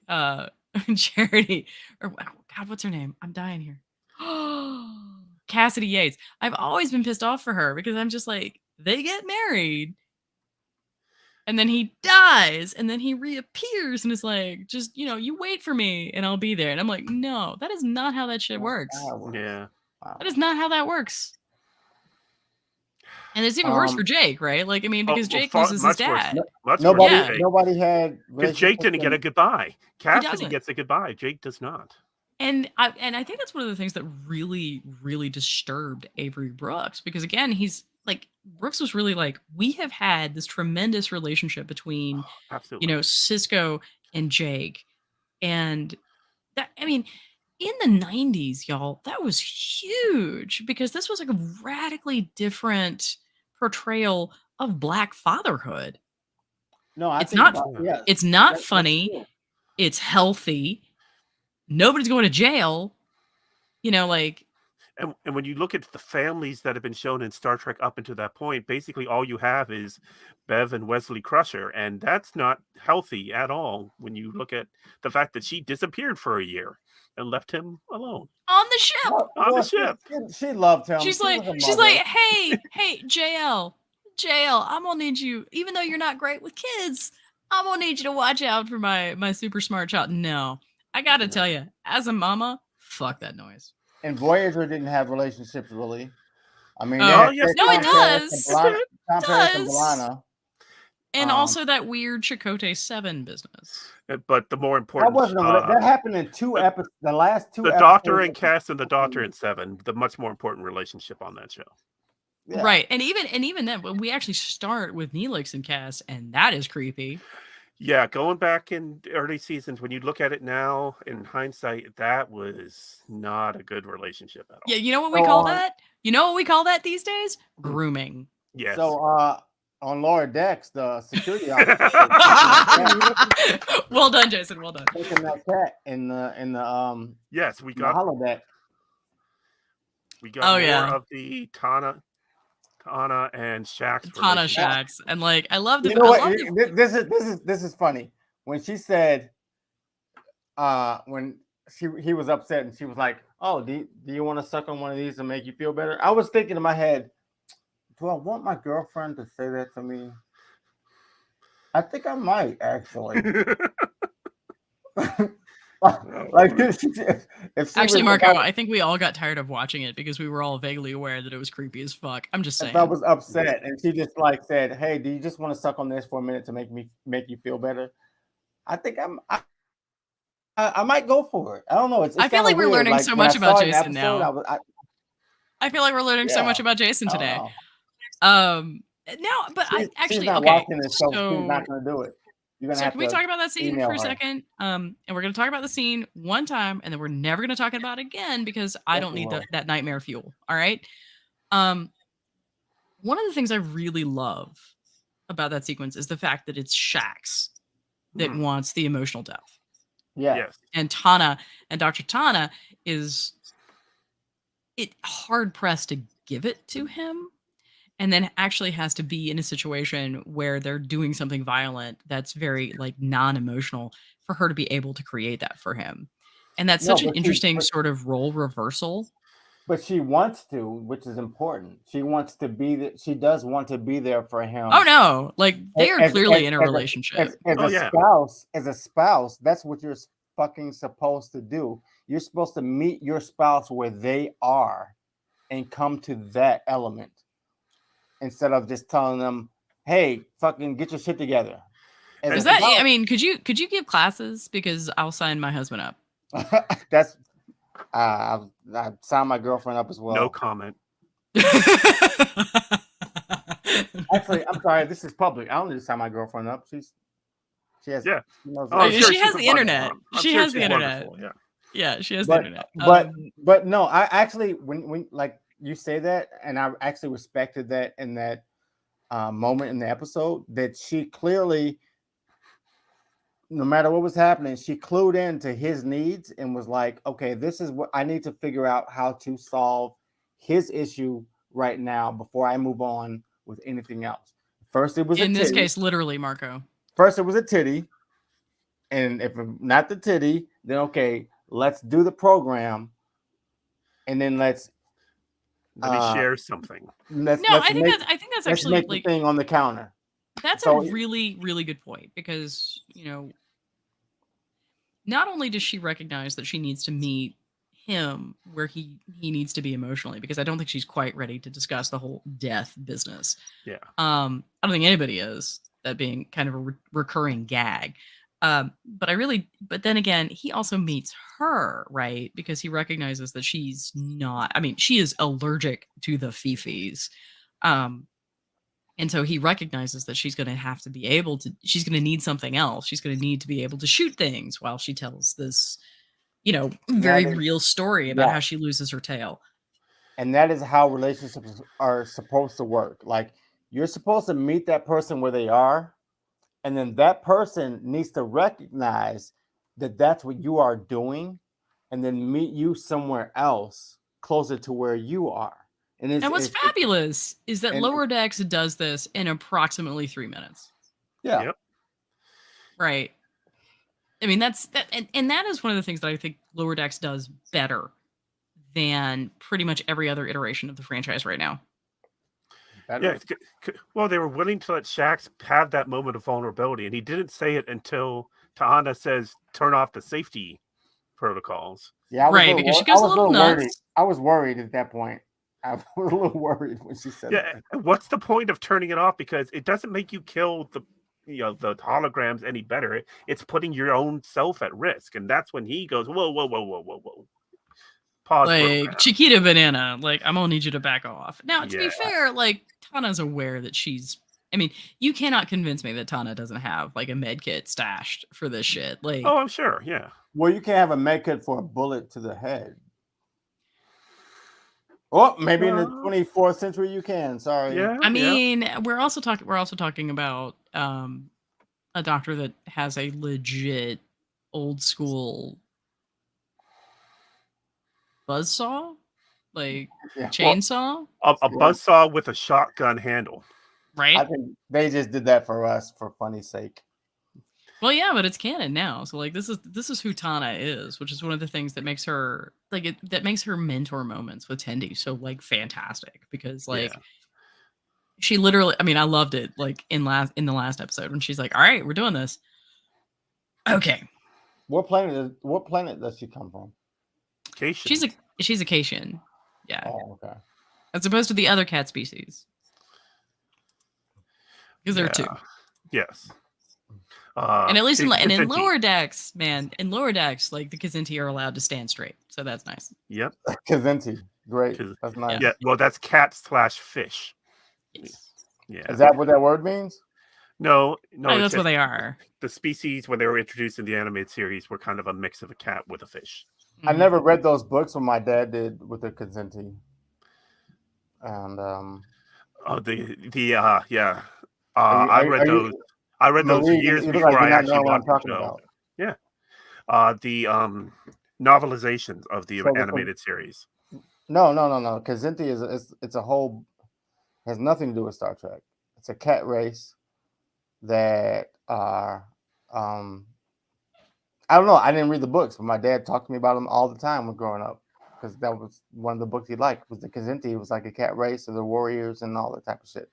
Charity or oh, God, what's her name? I'm dying here. Cassidy Yates. I've always been pissed off for her because I'm just like, they get married and then he dies and then he reappears and is like, just, you wait for me and I'll be there. And I'm like, no, that is not how that shit works. Yeah. Wow. That is not how that works. And it's even worse Um, for Jake, right? Like, I mean, Oh, because well, Jake far- loses his much worse. dad. Much Nobody, worse. Yeah. nobody had Because Jake didn't get a goodbye. Cassidy doesn't. gets a goodbye. Jake does not. And I think that's one of the things that really, really disturbed Avery Brooks because again, he's like Brooks was really like, we have had this tremendous relationship between, Absolutely. Cisco and Jake. And that I mean, in the 90s, y'all, that was huge because this was like a radically different portrayal of Black fatherhood. No, I It's think not- about, yeah, It's not that's funny. true. It's healthy. Nobody's going to jail. Like And when you look at the families that have been shown in Star Trek up until that point, basically all you have is Bev and Wesley Crusher, and that's not healthy at all when you look at the fact that she disappeared for a year and left him alone. on the ship. On the Well, ship. She loved him. She's She like, was a mother. hey, JL, I'm gonna need you, even though you're not great with kids, I'm gonna need you to watch out for my super smart child. No, I gotta tell you, as a mama, fuck that noise. And Voyager didn't have relationships really. I mean, Oh, they had yes, no, it Tom Paris does. and B'Elanna- Tom Paris and does. B'Elanna. And Um, also that weird Chakotay 7 business. But the more That important, wasn't that happened in 2 episodes. The last 2 the episodes. Doctor and Cass and the Doctor and Seven, the much more important relationship on that show. Yeah. Right. And even then, when we actually start with Neelix and Cass, and that is creepy. Yeah, going back in early seasons, when you look at it now in hindsight, that was not a good relationship at all. Yeah, you know what we So call on- that? You know what we call that these days? Grooming. Yes. So on lower decks, the security officer Well done, Jason. Well done. taking that cat in the yes, we in the got holodeck. Oh, more yeah. of the Tana and Shax's Tana relationship. Shax. And like I love the You know what? I love the- This is funny. When she said, when he was upset and she was like, "Oh, do you want to suck on one of these to make you feel better?" I was thinking in my head, do I want my girlfriend to say that to me? I think I might actually. Like if she Actually, was- Marco, I think we all got tired of watching it because we were all vaguely aware that it was creepy as fuck. I'm just saying. if I was upset and she just like said, "Hey, do you just want to suck on this for a minute to make you feel better?" I think I might go for it. I don't know. It's I feel kinda like we're weird. learning so when I much about saw an Jason now. episode, I feel like we're learning so Yeah. much about Jason I don't today. know. No, but She's actually not okay. watching this, so she's not going to do it. You're gonna So have can we to talk about that scene email for a her. second? And we're going to talk about the scene one time, and then we're never going to talk about it again because I Yes, don't we need will. that nightmare fuel. All right. One of the things I really love about that sequence is the fact that it's Shax that Mhm. wants the emotional depth, Yeah. Yes. and Tana and Dr. Tana is hard pressed to give it to him. and then actually has to be in a situation where they're doing something violent that's very like non-emotional for her to be able to create that for him. And that's No, such an but interesting sort of role reversal. she wants to, which is important. She wants to be she does want to be there for him. Oh no, like they are clearly in a relationship. Oh, yeah. As a spouse, that's what you're fucking supposed to do. You're supposed to meet your spouse where they are and come to that element instead of just telling them, "Hey, fucking get your shit together." As Is a that? I spouse- mean, could you give classes, because I'll sign my husband up. that's I signed my girlfriend up as well. No comment. Actually, I'm sorry. This is public. I don't need to sign my girlfriend up. She has. Yeah. She knows Oh, I'm She sure has she's the a wonderful internet. mom. I'm She sure has the she's internet. wonderful, Yeah. Yeah, she has the internet. But no, I actually when like you say that, and I actually respected that in that moment in the episode, that she clearly, no matter what was happening, she clued into his needs and was like, okay, this is what I need to figure out how to solve his issue right now before I move on with anything else. First, it was in a this titty. case, literally, Marco. First, it was a titty. And if not the titty, then okay, let's do the program. And then let's Let me share something. No, I think that's let's actually make like the thing on the counter. that's So- a really, really good point, because, you know, not only does she recognize that she needs to meet him where he needs to be emotionally, because I don't think she's quite ready to discuss the whole death business. Yeah. I don't think anybody is, that being kind of a recurring gag. But then again, he also meets her, right? Because he recognizes that she's not, I mean, she is allergic to the fifis. And so he recognizes that she's going to have to be able to, she's going to need something else. She's going to need to be able to shoot things while she tells this, you know, very real story about how she loses her tail. And that is how relationships are supposed to work. Like, you're supposed to meet that person where they are, and then that person needs to recognize that that's what you are doing, and then meet you somewhere else closer to where you are. And what's fabulous is that Lower Decks does this in approximately 3 minutes. Yeah. Yep. Right. I mean, that's that, and that is one of the things that I think Lower Decks does better than pretty much every other iteration of the franchise right now. Yeah. Well, they were willing to let Shax have that moment of vulnerability, and he didn't say it until Tahana says, "Turn off the safety protocols." Yeah, right, because she goes a little nuts. Worried. I was worried at that point. I was a little worried when she said that. Yeah, what's the point of turning it off? Because it doesn't make you kill the holograms any better. It's putting your own self at risk, and that's when he goes, "Whoa, whoa, whoa, whoa, whoa, whoa." Pause. Like, Chiquita Banana, like, I'm gonna need you to back off. Now, to be fair, like, Tana's aware that she's, I mean, you cannot convince me that Tana doesn't have like a med kit stashed for this shit. Like, oh, I'm sure, yeah. Well, you can't have a med kit for a bullet to the head. Oh, maybe in the 24th century you can. Sorry. Yeah. I mean, we're also talking about a doctor that has a legit old school buzzsaw, like chainsaw. A buzzsaw with a shotgun handle. Right. I think they just did that for us for funny sake. Well, yeah, but it's canon now. So like this is who Tana is, which is one of the things that makes her that makes her mentor moments with Tendi so like fantastic, because like she literally, I mean, I loved it like in the last episode when she's like, "All right, we're doing this." Okay. What planet does she come from? Cation. She's a Cation. Yeah. Oh, okay. As opposed to the other cat species. Because there are two. Yes. And at least in Lower Decks, man, in Lower Decks, like the Kzinti are allowed to stand straight, so that's nice. Yep. Kzinti, great. That's nice. Yeah. Well, that's cat/fish. Yes. Yeah. Is that what that word means? No. That's what they are. The species when they were introduced in the animated series were kind of a mix of a cat with a fish. I never read those books when my dad did with the Kzinti. And I read those. I read those years before I actually watched the show. Yeah. The novelizations of the animated series. No. Kzinti it's a whole Has nothing to do with Star Trek. It's a cat race that are I don't know. I didn't read the books, but my dad talked to me about them all the time when growing up, because that was one of the books he liked. Was the Kzinti? It was like a cat race of the warriors and all that type of shit.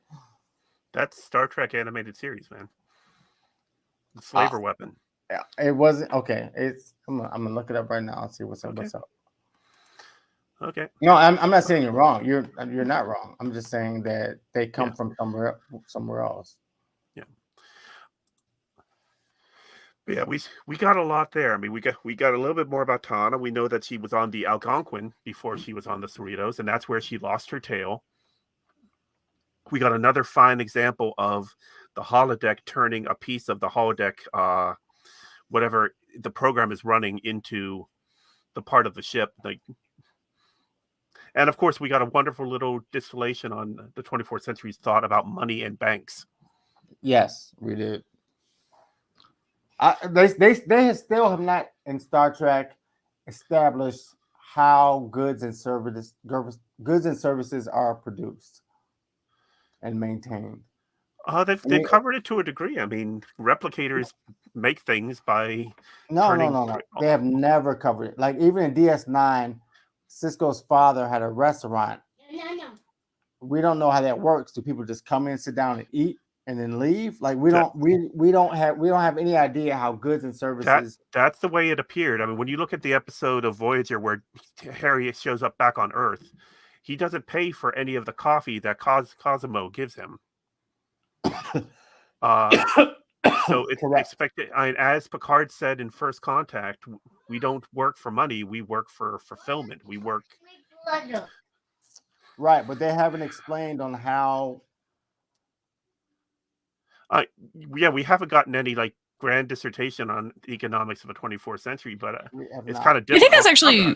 That's Star Trek animated series, man. The flavor weapon. Yeah, it wasn't okay. I'm gonna look it up right now and see what's up. Okay. What's up? Okay. No, I'm not saying you're wrong. You're not wrong. I'm just saying that they come Yeah. from somewhere else. Yeah, we got a lot there. I mean, we got a little bit more about Tana. We know that she was on the Algonquin before she was on the Cerritos, and that's where she lost her tail. We got another fine example of the holodeck turning a piece of the holodeck, whatever the program is running, into the part of the ship. And of course, we got a wonderful little distillation on the 24th century's thought about money and banks. Yes, we did. They still have not in Star Trek established how goods and services are produced and maintained. They've covered it to a degree. I mean, replicators make things by No. They have never covered it. Like even in DS9, Cisco's father had a restaurant. No. We don't know how that works. Do people just come in, sit down, and eat, and then leave? Like we don't have any idea how goods and services. That's the way it appeared. I mean, when you look at the episode of Voyager where Harry shows up back on Earth, he doesn't pay for any of the coffee that Cosimo gives him. So it's expected. As Picard said in First Contact, we don't work for money; we work for fulfillment. We work. Right, but they haven't explained on how. We haven't gotten any grand dissertation on the economics of the 24th century, but it's kind of difficult. I think that's actually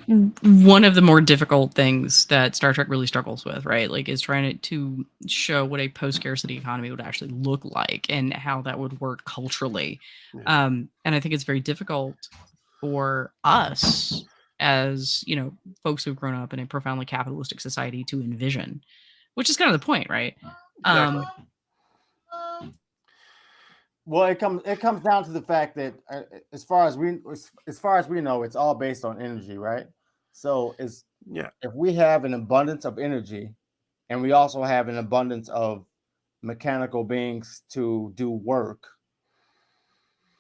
one of the more difficult things that Star Trek really struggles with, right? Like, is trying to show what a post-scarcity economy would actually look like and how that would work culturally. Yeah. And I think it's very difficult for us as, folks who've grown up in a profoundly capitalistic society to envision, which is kind of the point, right? Exactly. Well, it comes down to the fact that as far as we know, it's all based on energy, right? So if we have an abundance of energy, and we also have an abundance of mechanical beings to do work,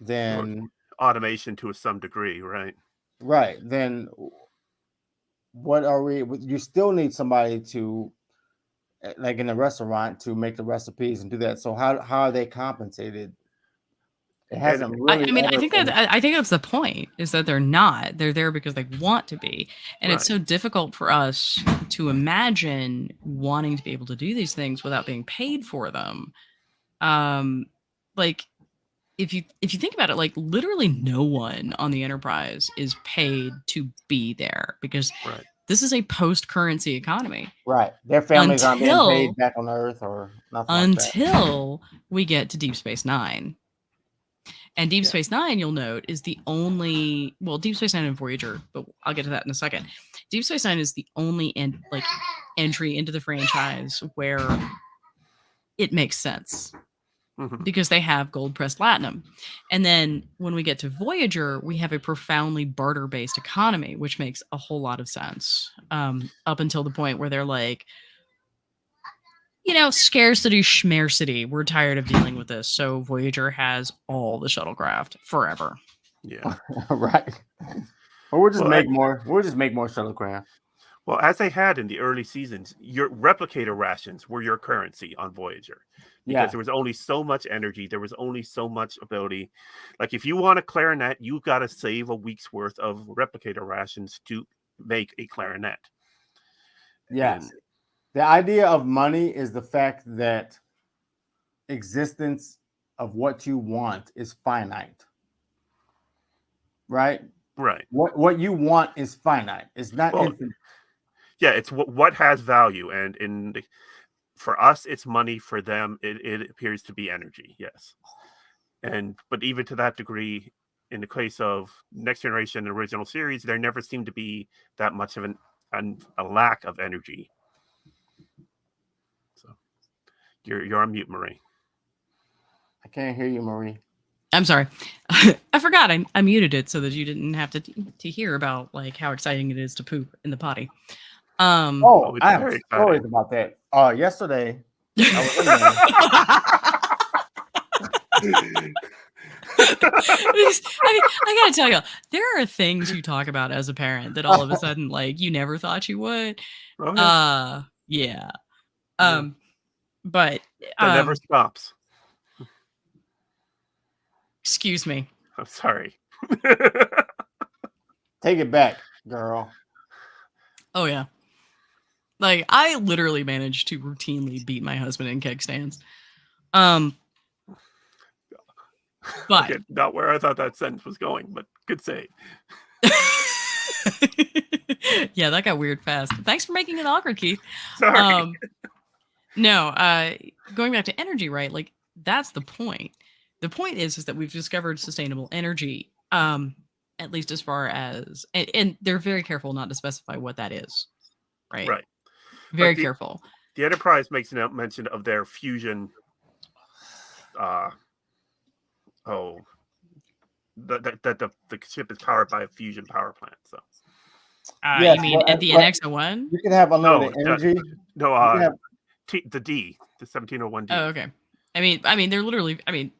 then automation to some degree, right? Right. Then what are we? You still need somebody to, like in a restaurant, to make the recipes and do that. So how are they compensated? It hasn't really. I think that's the point, is that they're not. They're there because they want to be. And It's so difficult for us to imagine wanting to be able to do these things without being paid for them. If you think about it, literally no one on the Enterprise is paid to be there, because this is a post-currency economy. Right. Their families aren't being paid back on Earth or nothing until we get to Deep Space Nine. And Deep Space Nine, you'll note, is the only... Well, Deep Space Nine and Voyager, but I'll get to that in a second. Deep Space Nine is the only entry into the franchise where it makes sense. Because they have gold-pressed platinum. And then when we get to Voyager, we have a profoundly barter-based economy, which makes a whole lot of sense. Up until the point where they're like, scarcity, schmercity. We're tired of dealing with this. So Voyager has all the shuttlecraft forever. Yeah. Right. Or we'll just make more shuttlecraft. Well, as they had in the early seasons, your replicator rations were your currency on Voyager. Because there was only so much energy, there was only so much ability. Like, if you want a clarinet, you've got to save a week's worth of replicator rations to make a clarinet. Yes. And the idea of money is the fact that existence of what you want is finite. Right? Right. What you want is finite. It's not infinite. Yeah, it's what has value, and for us, it's money. For them, it appears to be energy. Yes, but even to that degree, in the case of Next Generation and original series, there never seemed to be that much of a lack of energy. So, You're on mute, Marie. I can't hear you, Marie. I'm sorry. I forgot I muted it so that you didn't have to hear about like how exciting it is to poop in the potty. Oh, it's I have very stories exciting. about that. Yesterday, I was in there. I gotta tell you, there are things you talk about as a parent that all of a sudden, like, you never thought you would. Oh, yeah. Yeah. Yeah. But That never stops. excuse me. I'm sorry. Take it back, girl. Oh yeah. Like, I literally managed to routinely beat my husband in keg stands. But Okay, not where I thought that sentence was going, but good save. yeah, that got weird fast. Thanks for making it awkward, Keith. Sorry. No, going back to energy, right? Like, that's the point. The point is that we've discovered sustainable energy, at least as far as, and they're very careful not to specify what that is, right? Right. Very But careful. The Enterprise makes mention of their fusion. That the ship is powered by a fusion power plant. So. Yes, you mean at the NX-01? You can have unlimited energy. The D, the 1701D. Oh, okay. I mean, they're literally. I mean,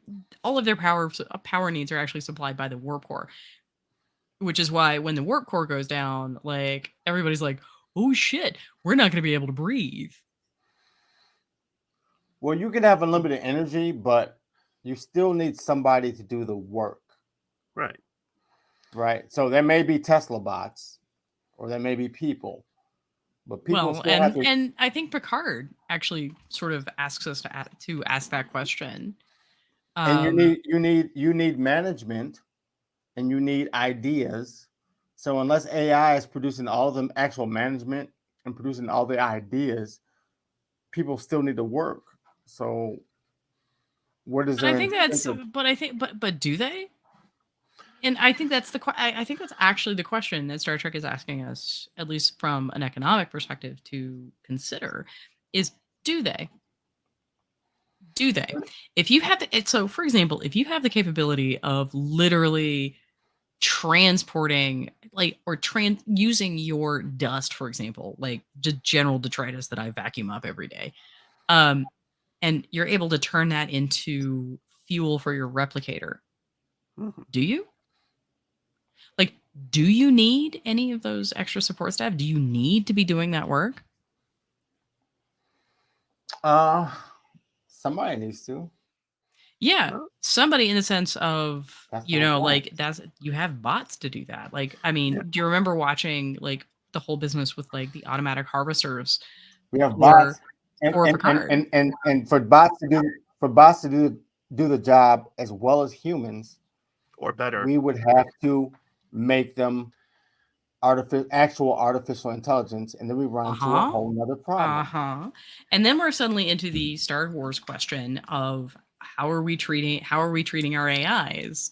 all of their power needs are actually supplied by the warp core, which is why when the warp core goes down, like, everybody's like, "Oh shit, we're not going to be able to breathe." Well, you can have unlimited energy, but you still need somebody to do the work. Right. Right. So there may be Tesla bots, or there may be people, but people Well, still have to. and I think Picard actually sort of asks us to ask that question. And you need management, and you need ideas. So unless AI is producing all of them actual management and producing all the ideas, people still need to work. So what is there? I think that's. But do they? And I think that's I think that's actually the question that Star Trek is asking us, at least from an economic perspective, to consider: is do they? Do they? If you have so, for example, if you have the capability of literally transporting, like, or using your dust, for example, like just general detritus that I vacuum up every day, and you're able to turn that into fuel for your replicator, do you? Like, do you need any of those extra support staff? Do you need to be doing that work? Somebody needs to. Yeah, somebody, in the sense of, That's that's, you have bots to do that. Like, I mean, do you remember watching like the whole business with like the automatic harvesters? We have bots, and for bots to do the job as well as humans, or better, we would have to make them actual artificial intelligence, and then we run into a whole nother problem. And then we're suddenly into the Star Wars question of how are we treating our AIs?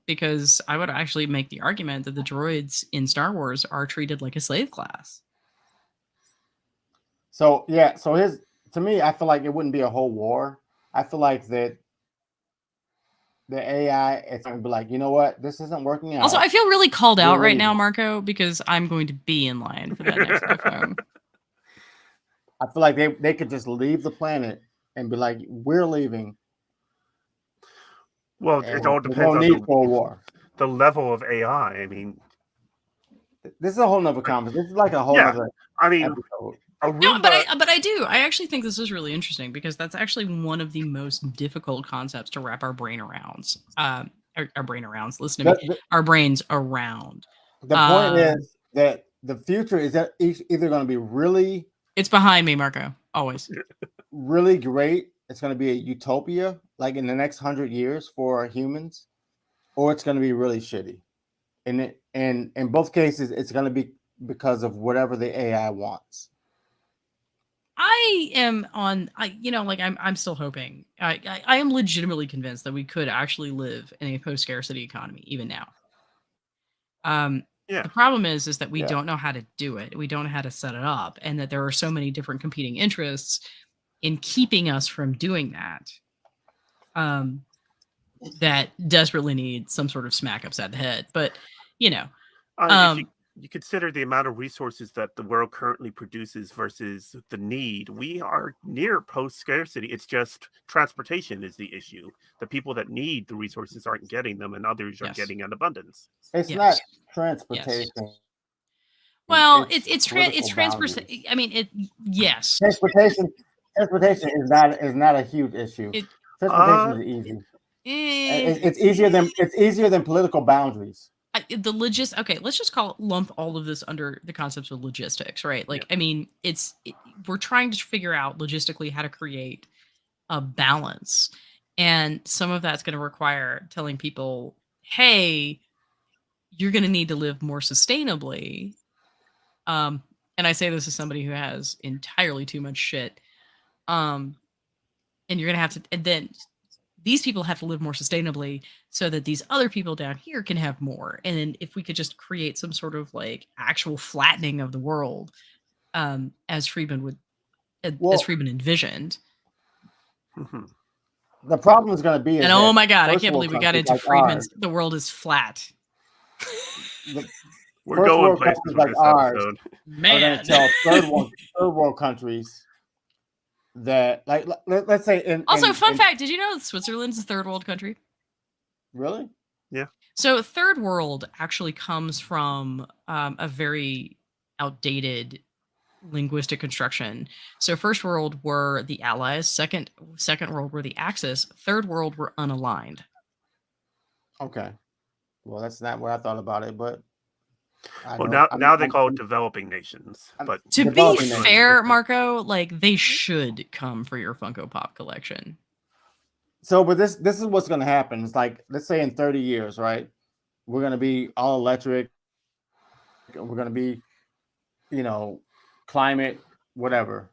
Because I would actually make the argument that the droids in Star Wars are treated like a slave class. So yeah, to me, I feel like it wouldn't be a whole war. I feel like that the AI is going to be like, you know what, this isn't working out. Also, I feel really called out right now, Marco, because I'm going to be in line for that next iPhone. I feel like they could just leave the planet and be like, we're leaving. Well, it all depends on the level of AI. I mean, this is a whole nother conversation. This is like a whole other. I mean, episode. No, but I actually think this is really interesting, because that's actually one of the most difficult concepts to wrap our brain around. Our brain around. Listen to me. Our brains around. The point is that the future is that either going to be really. It's behind me, Marco. Always. Really great. It's going to be a utopia, like in the next 100 years for humans, or it's going to be really shitty. And in both cases, it's going to be because of whatever the AI wants. I am I'm still hoping. I am legitimately convinced that we could actually live in a post-scarcity economy even now. The problem is that we don't know how to do it. We don't know how to set it up, and that there are so many different competing interests in keeping us from doing that, that desperately need some sort of smack upside the head. But you know, If you consider the amount of resources that the world currently produces versus the need, we are near post scarcity. It's just transportation is the issue. The people that need the resources aren't getting them, and others are Yes. getting in abundance. It's Yes. not transportation. well, It's it's political transportation. boundaries. I mean, yes. Transportation is not a huge issue. It- Transportation is easy. Eh, It's easier than political boundaries. Okay, let's just lump all of this under the concepts of logistics, right? Like, I mean, we're trying to figure out logistically how to create a balance, and some of that's going to require telling people, hey, you're going to need to live more sustainably. And I say this as somebody who has entirely too much shit. And you're going to have to, and then these people have to live more sustainably so that these other people down here can have more. And then if we could just create some sort of like actual flattening of the world, as Friedman envisioned. Mhm. The problem is going to be, And oh my God, I first can't world believe we got countries into like Friedman's ours- "The world is flat." We're First going world places countries with like this ours episode. are going Man, to tell third world countries that, like, let's say also, fun fact: did you know that Switzerland's a third world country? Really? So third world actually comes from a very outdated linguistic construction. So first world were the Allies, second world were the Axis, third world were unaligned. Okay. Well, that's not what I thought about it, but Well, now they call it developing nations. But To be Developing nations, fair, okay. Marco, like they should come for your Funko Pop collection. So, but this is what's going to happen. It's like, let's say in 30 years, right? We're going to be all electric. We're going to be, climate, whatever,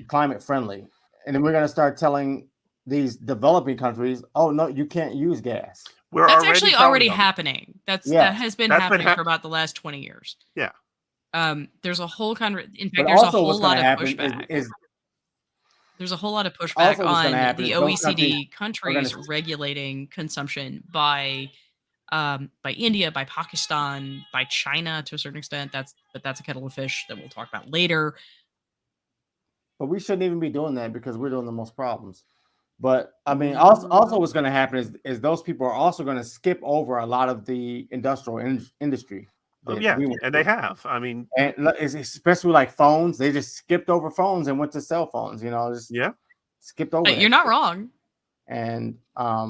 climate friendly. And then we're going to start telling these developing countries, oh, no, you can't use gas. we're That's actually telling already them. happening. That has been That's been happening for about the last 20 years. Yeah. There's a whole in fact, But there's a also whole what's lot going of to happen pushback. There's a whole lot of pushback Also what's on gonna happen the is those OECD countries countries regulating consumption by India, by Pakistan, by China to a certain extent. That's a kettle of fish that we'll talk about later. But we shouldn't even be doing that because we're doing the most problems. But I mean, also what's going to happen is those people are also going to skip over a lot of the industrial industry. Oh, yeah, and they have. I mean, and especially like phones, they just skipped over phones and went to cell phones. Just skipped over. You're not wrong. And I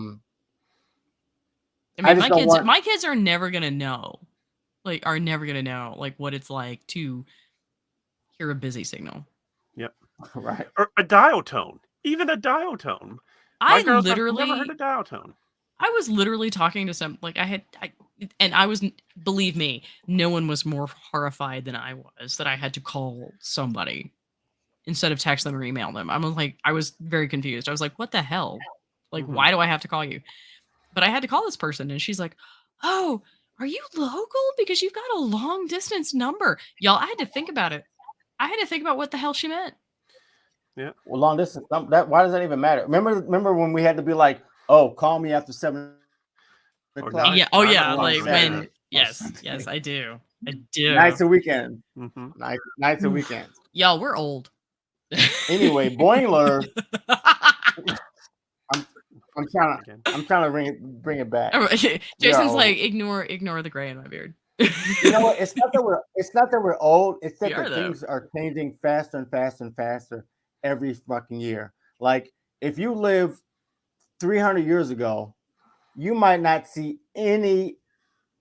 mean, my kids are never gonna know, like what it's like to hear a busy signal. Yep. Right. Or a dial tone. Even a dial tone. My girls have never heard a dial tone. I was literally talking to some, like believe me, no one was more horrified than I was that I had to call somebody instead of text them or email them. I was very confused. I was like, what the hell? Like, why do I have to call you? But I had to call this person and she's like, oh, are you local? Because you've got a long distance number. Y'all, I had to think about it. I had to think about what the hell she meant. Yeah. Well, long distance. Why does that even matter? Remember when we had to be like, oh, call me after 7 o'clock? Yeah. Oh yeah. Like when. Yes. I do. Nights and weekends. Mm-hmm. Nights and weekends. Y'all, we're old. Anyway, Boingler. I'm trying to bring it back. Jason's like, ignore the gray in my beard. You know what? It's not that we're old. It's that things are changing faster and faster and faster every fucking year. Like if you live 300 years ago, you might not see any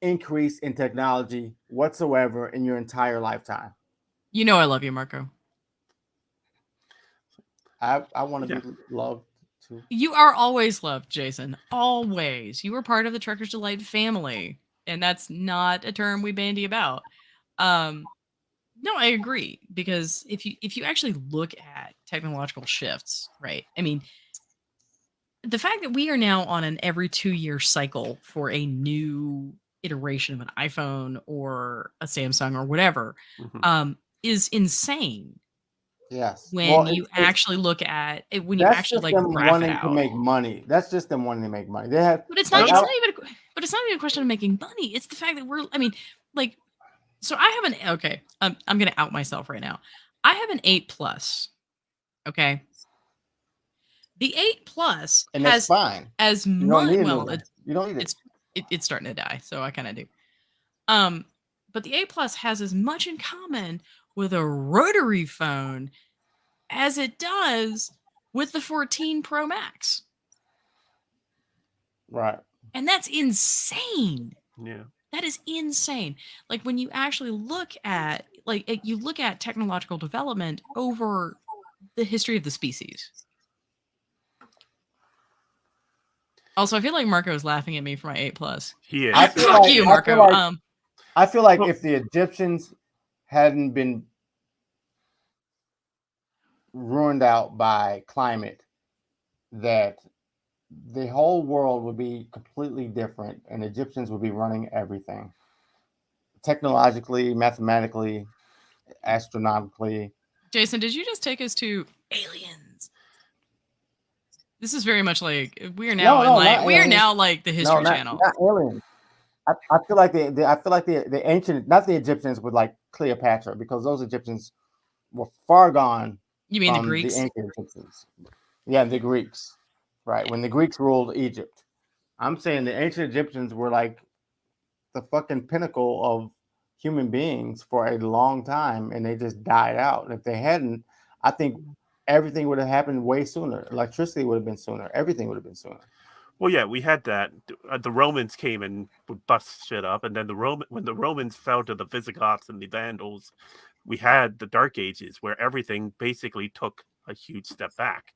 increase in technology whatsoever in your entire lifetime. You know I love you, Marco. I want to be loved too. You are always loved, Jason. Always. You were part of the Trucker's Delight family. And that's not a term we bandy about. No, I agree. Because if you actually look at technological shifts, right? I mean, the fact that we are now on an every 2-year cycle for a new iteration of an iPhone or a Samsung or whatever, is insane. Yes. when Well, you actually look at it, when you that's actually just like them graph it wanting to out. make money. That's just them wanting to make money. They have, But it's No, not. like, It's no. not even. But it's not even a question of making money. It's the fact that we're. I mean, like, so I have an. Okay, I'm gonna out myself right now. I have an 8+. Okay, the 8+ and that's has fine. as You don't much. need a new Well, one. You don't need it. it's starting to die, so I kind of do. But the 8+ has as much in common with a rotary phone as it does with the 14 Pro Max. Right. And that's insane. Yeah. That is insane. Like when you actually look at you look at technological development over the history of the species. Also, I feel like Marco is laughing at me for my 8+. He is. I feel Fuck like- you, I Marco. feel like- I feel like Well- if the Egyptians hadn't been ruined out by climate, that the whole world would be completely different, and Egyptians would be running everything, technologically, mathematically, astronomically. Jason, did you just take us to aliens? This is very much like we are now No, in like not we are aliens. now like the History not, Channel. not aliens. I feel like the ancient, not the Egyptians, with like Cleopatra, because those Egyptians were far gone. You mean the from Greeks? The ancient Egyptians. Yeah, the Greeks. Right. When the Greeks ruled Egypt. I'm saying the ancient Egyptians were like the fucking pinnacle of human beings for a long time, and they just died out. And if they hadn't, I think everything would have happened way sooner. Electricity would have been sooner. Everything would have been sooner. Well, yeah, we had that. The Romans came and would bust shit up, and then when the Romans fell to the Visigoths and the Vandals, we had the Dark Ages, where everything basically took a huge step back.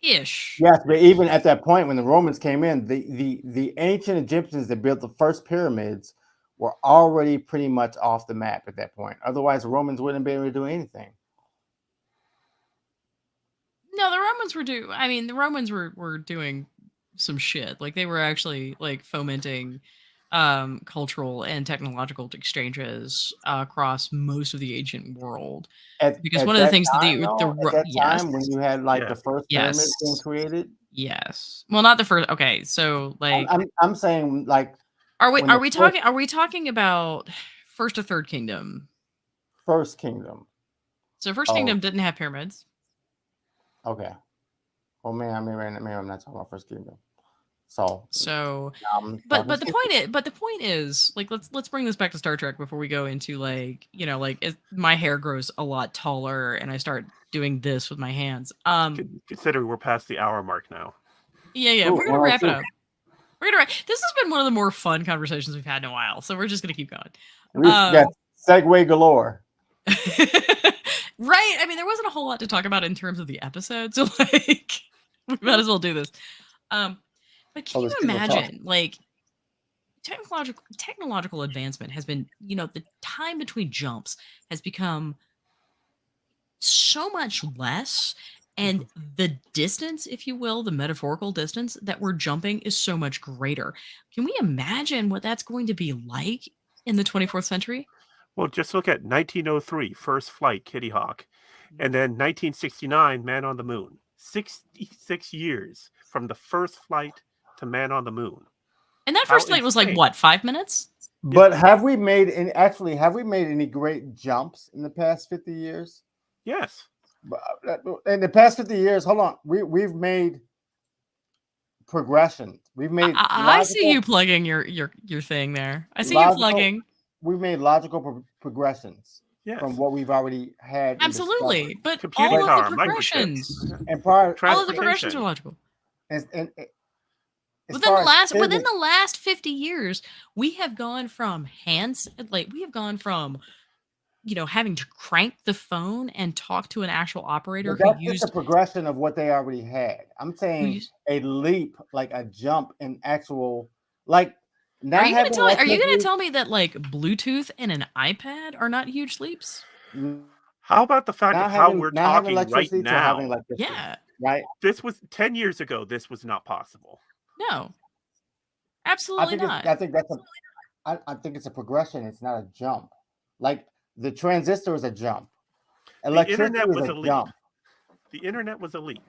Ish. Yes, but even at that point, when the Romans came in, the ancient Egyptians that built the first pyramids were already pretty much off the map at that point. Otherwise, the Romans wouldn't be able to do anything. No, the Romans were the Romans were doing some shit. Like they were actually like fomenting cultural and technological exchanges across most of the ancient world. Because one of the things that time when you had like Yeah. the first Yes. pyramid being created. Yes. Well, not the first. Okay, so like, I'm saying like are we when are the we first- talking are we talking about First or Third Kingdom? First Kingdom. So First Oh. Kingdom didn't have pyramids. Okay. Well, maybe I'm not talking about First Kingdom. So But the point is like let's bring this back to Star Trek before we go into like my hair grows a lot taller and I start doing this with my hands. Consider we're past the hour mark now. Yeah, Ooh, we're gonna wrap it 102. up. This has been one of the more fun conversations we've had in a while, so we're just gonna keep going. we got segue galore. Right? I mean, there wasn't a whole lot to talk about in terms of the episode, so like we might as well do this. But can you there's people talking. imagine, like, technological advancement has been, the time between jumps has become so much less, and the distance, if you will, the metaphorical distance that we're jumping is so much greater. Can we imagine what that's going to be like in the 24th century? Well, just look at 1903, first flight, Kitty Hawk, and then 1969, Man on the Moon. 66 years from the first flight to Man on the Moon. And that How first flight was like, insane. what, 5 minutes? But have we made any great jumps in the past 50 years? Yes. In the past 50 years, hold on, we've made progression. We've made I see you plugging your thing there. I see you plugging. We've made logical progressions Yes. from what we've already had. and Absolutely. But Computing all power, of the microchips. progressions. And prior, All of the progressions Transportation. are logical. and as Within far the as last 50 years, we have gone from having to crank the phone and talk to an actual operator But who that's used just a progression of what they already had. I'm saying used- a leap, like a jump in actual, like. Are you gonna tell me that like Bluetooth and an iPad are not huge leaps? How about the fact of how we're talking right electricity to having now? electricity, Yeah. right? This was 10 years ago. This was not possible. No. Absolutely not. I think it's a progression. It's not a jump. Like the transistor is a jump. Electricity internet is was a a leap. jump. The internet was a leap.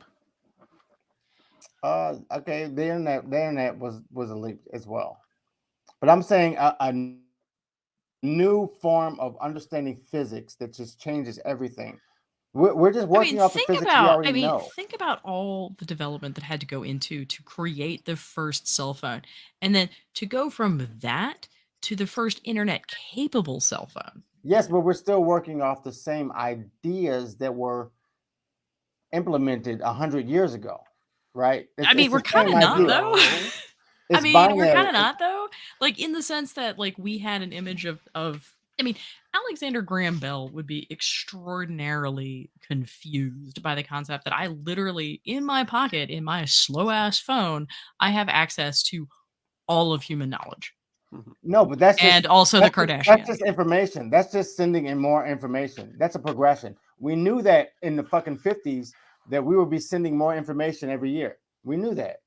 Okay, the internet was a leap as well. But I'm saying a new form of understanding physics that just changes everything. We're just working off the physics we already know. Think about all the development that had to go into to create the first cell phone, and then to go from that to the first internet capable cell phone. Yes, but we're still working off the same ideas that were implemented 100 years ago, right? I mean, it's we're the same kind of not idea. though. It's I mean, we're binary. kind of not though. Like in the sense that like we had an image of I mean, Alexander Graham Bell would be extraordinarily confused by the concept that I literally in my pocket in my slow ass phone, I have access to all of human knowledge. No, but that's just, And also the Kardashians. That's just information. That's just sending in more information. That's a progression. We knew that in the fucking 50s that we would be sending more information every year. We knew that.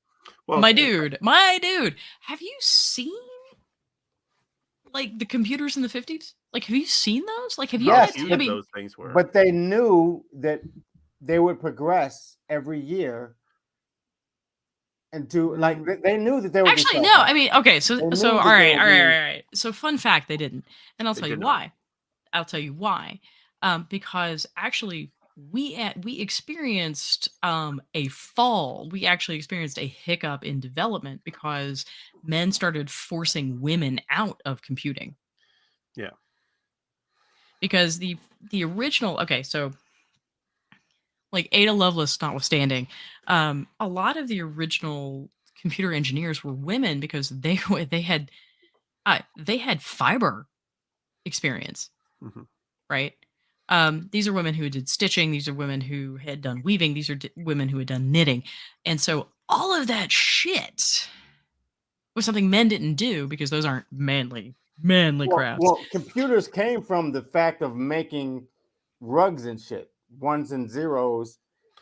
Well, my dude, have you seen like the computers in the 50s? Like, have you seen those? Like, have you? Yes, how huge I mean, those things were. But they knew that they would progress every year into like they knew that they would actually no. I mean, okay, so They knew all that right, they all would right, be- all right. So fun fact, they didn't, and I'll They tell you did not. why. I'll tell you why. Because actually we experienced a fall. We actually experienced a hiccup in development because men started forcing women out of computing. Yeah. Because the original, okay, so like Ada Lovelace notwithstanding, a lot of the original computer engineers were women because they had fiber experience, Mhm. right? These are women who did stitching. These are women who had done weaving. These are women who had done knitting, and so all of that shit was something men didn't do because those aren't manly crafts. Well, computers came from the fact of making rugs and shit, ones and zeros,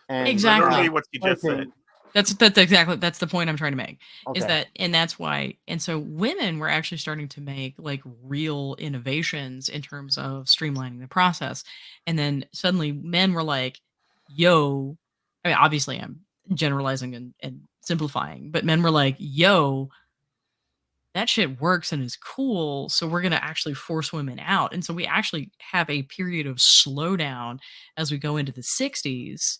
and Exactly. Literally what you just said. printing. That's exactly that's the point I'm trying to make. Is Okay. that and that's why and so women were actually starting to make like real innovations in terms of streamlining the process. And then suddenly men were like, yo, I mean obviously I'm generalizing and simplifying, but men were like, yo, that shit works and is cool, so we're going to actually force women out. And so we actually have a period of slowdown as we go into the 60s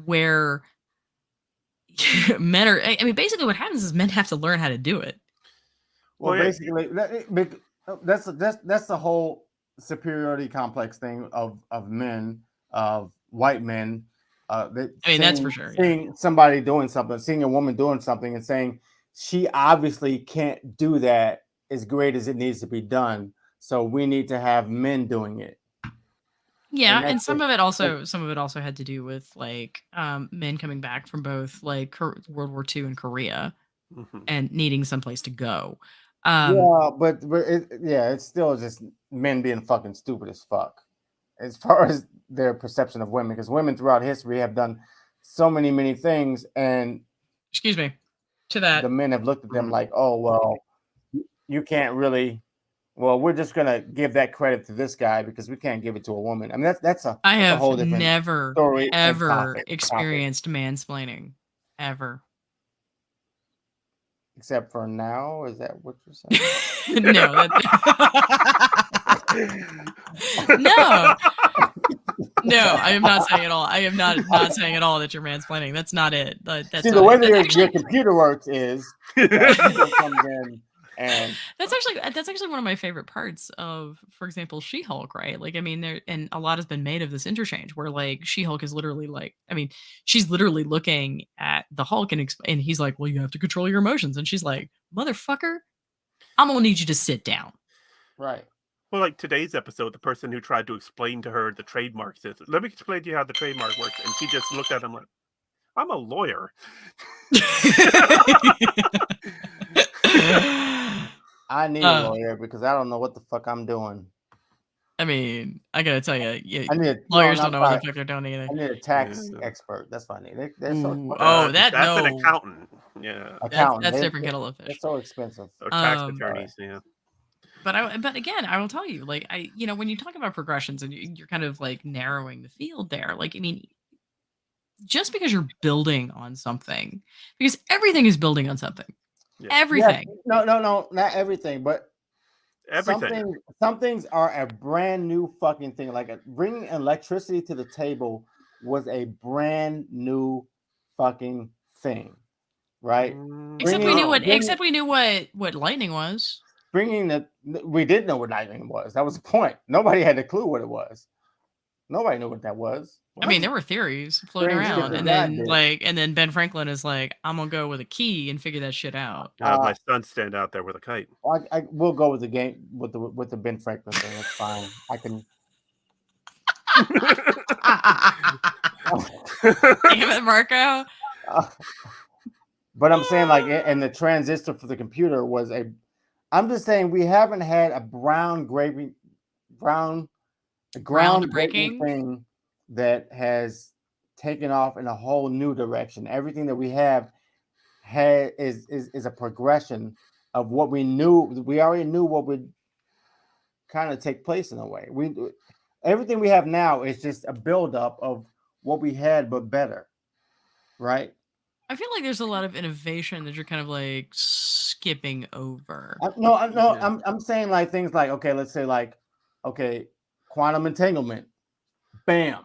where men are I mean basically what happens is men have to learn how to do it. Well, Well, yeah. basically, that's the whole superiority complex thing of men, of white men. I mean, that's for sure, yeah. Seeing somebody doing something, seeing a woman doing something, and saying she obviously can't do that as great as it needs to be done. So we need to have men doing it. Yeah, And and that's some of it also had to do with like men coming back from both like World War II and Korea Mhm. and needing someplace to go. Yeah, but it's still just men being fucking stupid as fuck, as far as their perception of women, because women throughout history have done so many things, and Excuse me. To that. the men have looked at them Mhm. like, oh well, you can't really. Well, we're just gonna give that credit to this guy because we can't give it to a woman. I mean, that's a I have whole different never story and ever topic. experienced mansplaining ever. Except for now, is that what you're saying? No, no. No, I am not saying at all. I am not saying at all that you're mansplaining. That's not it. That's See, not the way it. that your computer works is that people comes in and That's actually one of my favorite parts of, for example, She-Hulk, right? Like, I mean, there and a lot has been made of this interchange where like She-Hulk is literally like, I mean, she's literally looking at the Hulk and he's like, well, you have to control your emotions, and she's like, motherfucker, I'm gonna need you to sit down. right. Well, like today's episode, the person who tried to explain to her the trademark says, "Let me explain to you how the trademark works," and she just looked at him like, "I'm a lawyer." I need a lawyer because I don't know what the fuck I'm doing. I mean, I gotta tell you, I need lawyers don't know what the fuck they're doing either. I need a tax Yeah. expert. That's what I need. They're so Ooh, fucking oh, that's an no. accountant. Yeah, accountant. That's They- different kettle of They're fish. or tax attorneys. Yeah. but again, I will tell you, like when you talk about progressions and you're kind of like narrowing the field there, like I mean, just because you're building on something, because everything is building on something, Yeah. everything. No, not everything, but Everything. Some things are a brand new fucking thing. Like bringing electricity to the table was a brand new fucking thing, right? Except we knew what. bringing- Except we knew what lightning was. We did know what lightning was. That was the point. Nobody had a clue what it was. Nobody knew what that was. I mean, there were theories floating Strange shit around, that and God then did. and then Ben Franklin is like, "I'm gonna go with a key and figure that shit out." My son stand out there with a kite. I will go with the game with the Ben Franklin thing. That's fine. I can. Damn it, Marco! But I'm saying like, and the transistor for the computer was a. I'm just saying we haven't had a groundbreaking thing that has taken off in a whole new direction. Everything that we have is a progression of what we knew. We already knew what would kind of take place in a way. Everything we have now is just a buildup of what we had, but better, right? I feel like there's a lot of innovation that you're kind of like skipping over. I'm saying like things like, okay, let's say like, okay, quantum entanglement, bam,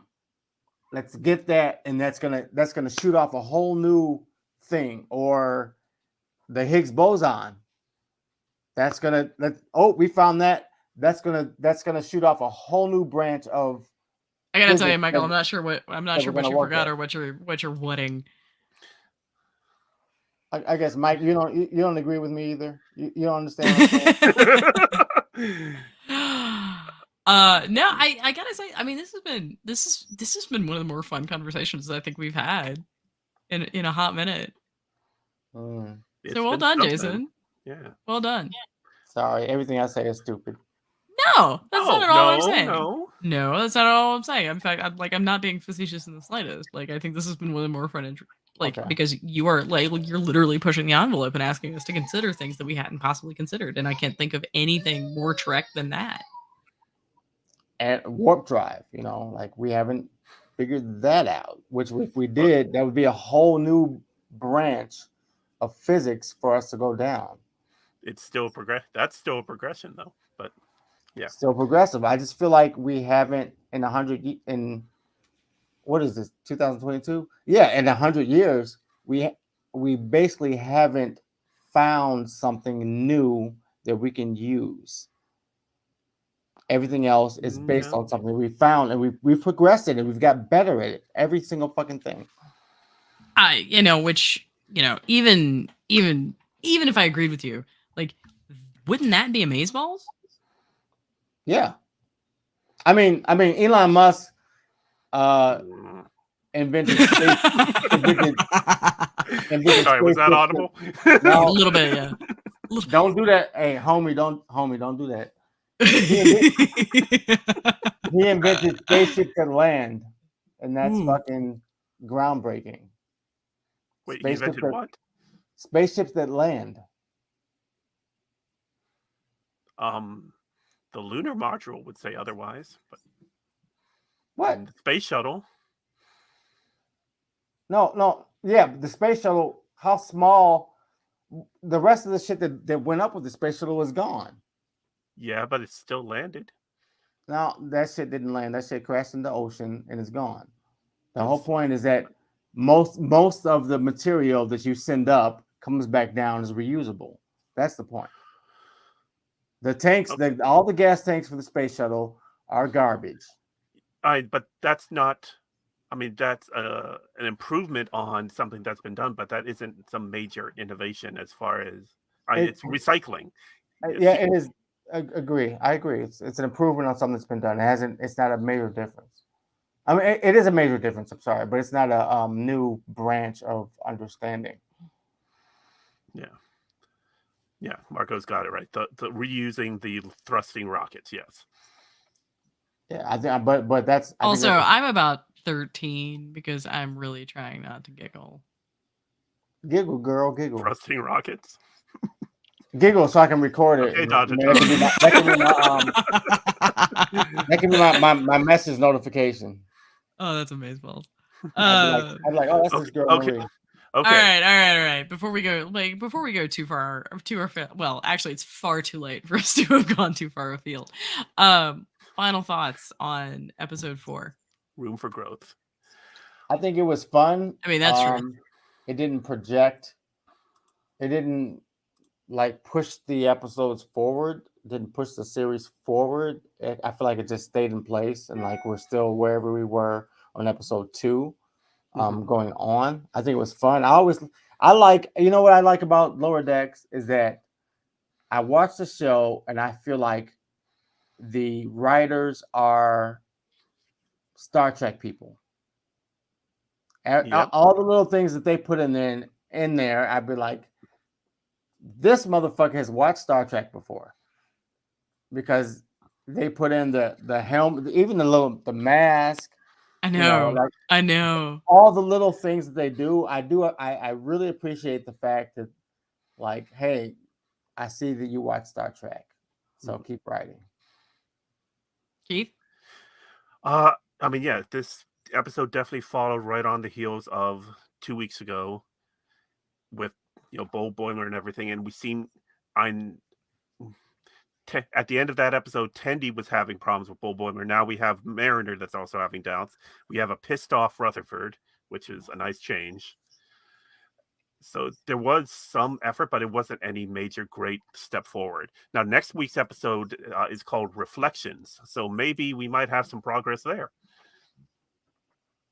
let's get that, and that's gonna shoot off a whole new thing. Or the Higgs boson, we found that, that's gonna shoot off a whole new branch of. I gotta tell you, Michael, I'm not sure what we're you gonna work forgot at. or what you're whatting. I guess, Mike, you don't agree with me either. You don't understand what I'm saying? No, I gotta say, I mean, this has been one of the more fun conversations I think we've had in a hot minute. So well done, Jason. Yeah. Well done. Sorry, everything I say is stupid. No, that's not at all I'm saying. No, that's not at all I'm saying. In fact, I'm not being facetious in the slightest. Like, I think this has been one of the more fun, because you are you're literally pushing the envelope and asking us to consider things that we hadn't possibly considered, and I can't think of anything more Trek than that. And warp drive, like we haven't figured that out. Which, if we did, that would be a whole new branch of physics for us to go down. It's still That's still a progression, though. But yeah, still progressive. I just feel like we haven't in what is this, 2022? Yeah, in 100 years, we basically haven't found something new that we can use. Everything else is based on something we found, and we've progressed it, and we've got better at it. Every single fucking thing. Even if I agreed with you, like, wouldn't that be amazeballs? Yeah. I mean, Elon Musk invented space. Sorry, was that audible? No, a little bit, yeah. Don't do that. Hey, homie, don't do that. He invented spaceships that land, and that's fucking groundbreaking. Wait, he invented what? Spaceships that land. The lunar module would say otherwise, but what? And the space shuttle? No, yeah, the space shuttle. How small? The rest of the shit that went up with the space shuttle was gone. Yeah, but it still landed. No, that shit didn't land. That shit crashed in the ocean and it's gone. The whole point is that most of the material that you send up comes back down as reusable. That's the point. The tanks, all the gas tanks for the space shuttle are garbage. But that's not. I mean, that's an improvement on something that's been done, but that isn't some major innovation as far as it's recycling. Yeah, it is. I agree. It's an improvement on something that's been done. It's not a major difference. I mean, it is a major difference. I'm sorry, but it's not a new branch of understanding. Yeah, Marco's got it right. The reusing the thrusting rockets, yes. Yeah, I think, but that's also I'm about 13 because I'm really trying not to giggle. Giggle, girl, giggle. Thrusting rockets. Giggle so I can record it. Okay, Dr. That can be my, that can be my message notification. Oh, that's amazing. I'd be like, oh, that's this girl okay. Marie. Okay. All right. Before we go too far, well, actually, it's far too late for us to have gone too far afield. Final thoughts on episode 4. Room for growth. I think it was fun. I mean, that's true. It didn't project. It didn't like push the episodes forward. Didn't push the series forward. I feel like it just stayed in place, and like we're still wherever we were on episode 2. Going on. I think it was fun. I like, you know what I like about Lower Decks is that I watch the show and I feel like the writers are Star Trek people. Yep. All the little things that they put in there, I'd be like, this motherfucker has watched Star Trek before, because they put in the helmet, even the mask. I know. You know, like, I know. all the little things that they do. I really appreciate the fact that, like, hey, I see that you watch Star Trek, so keep writing. Keith? I mean, yeah, this episode definitely followed right on the heels of 2 weeks ago with, Bo Boiler and everything, and we seen at the end of that episode, Tendi was having problems with Bo Boiler. Now we have Mariner that's also having doubts. We have a pissed off Rutherford, which is a nice change. So there was some effort, but it wasn't any major great step forward. Now, next week's episode is called Reflections. So maybe we might have some progress there.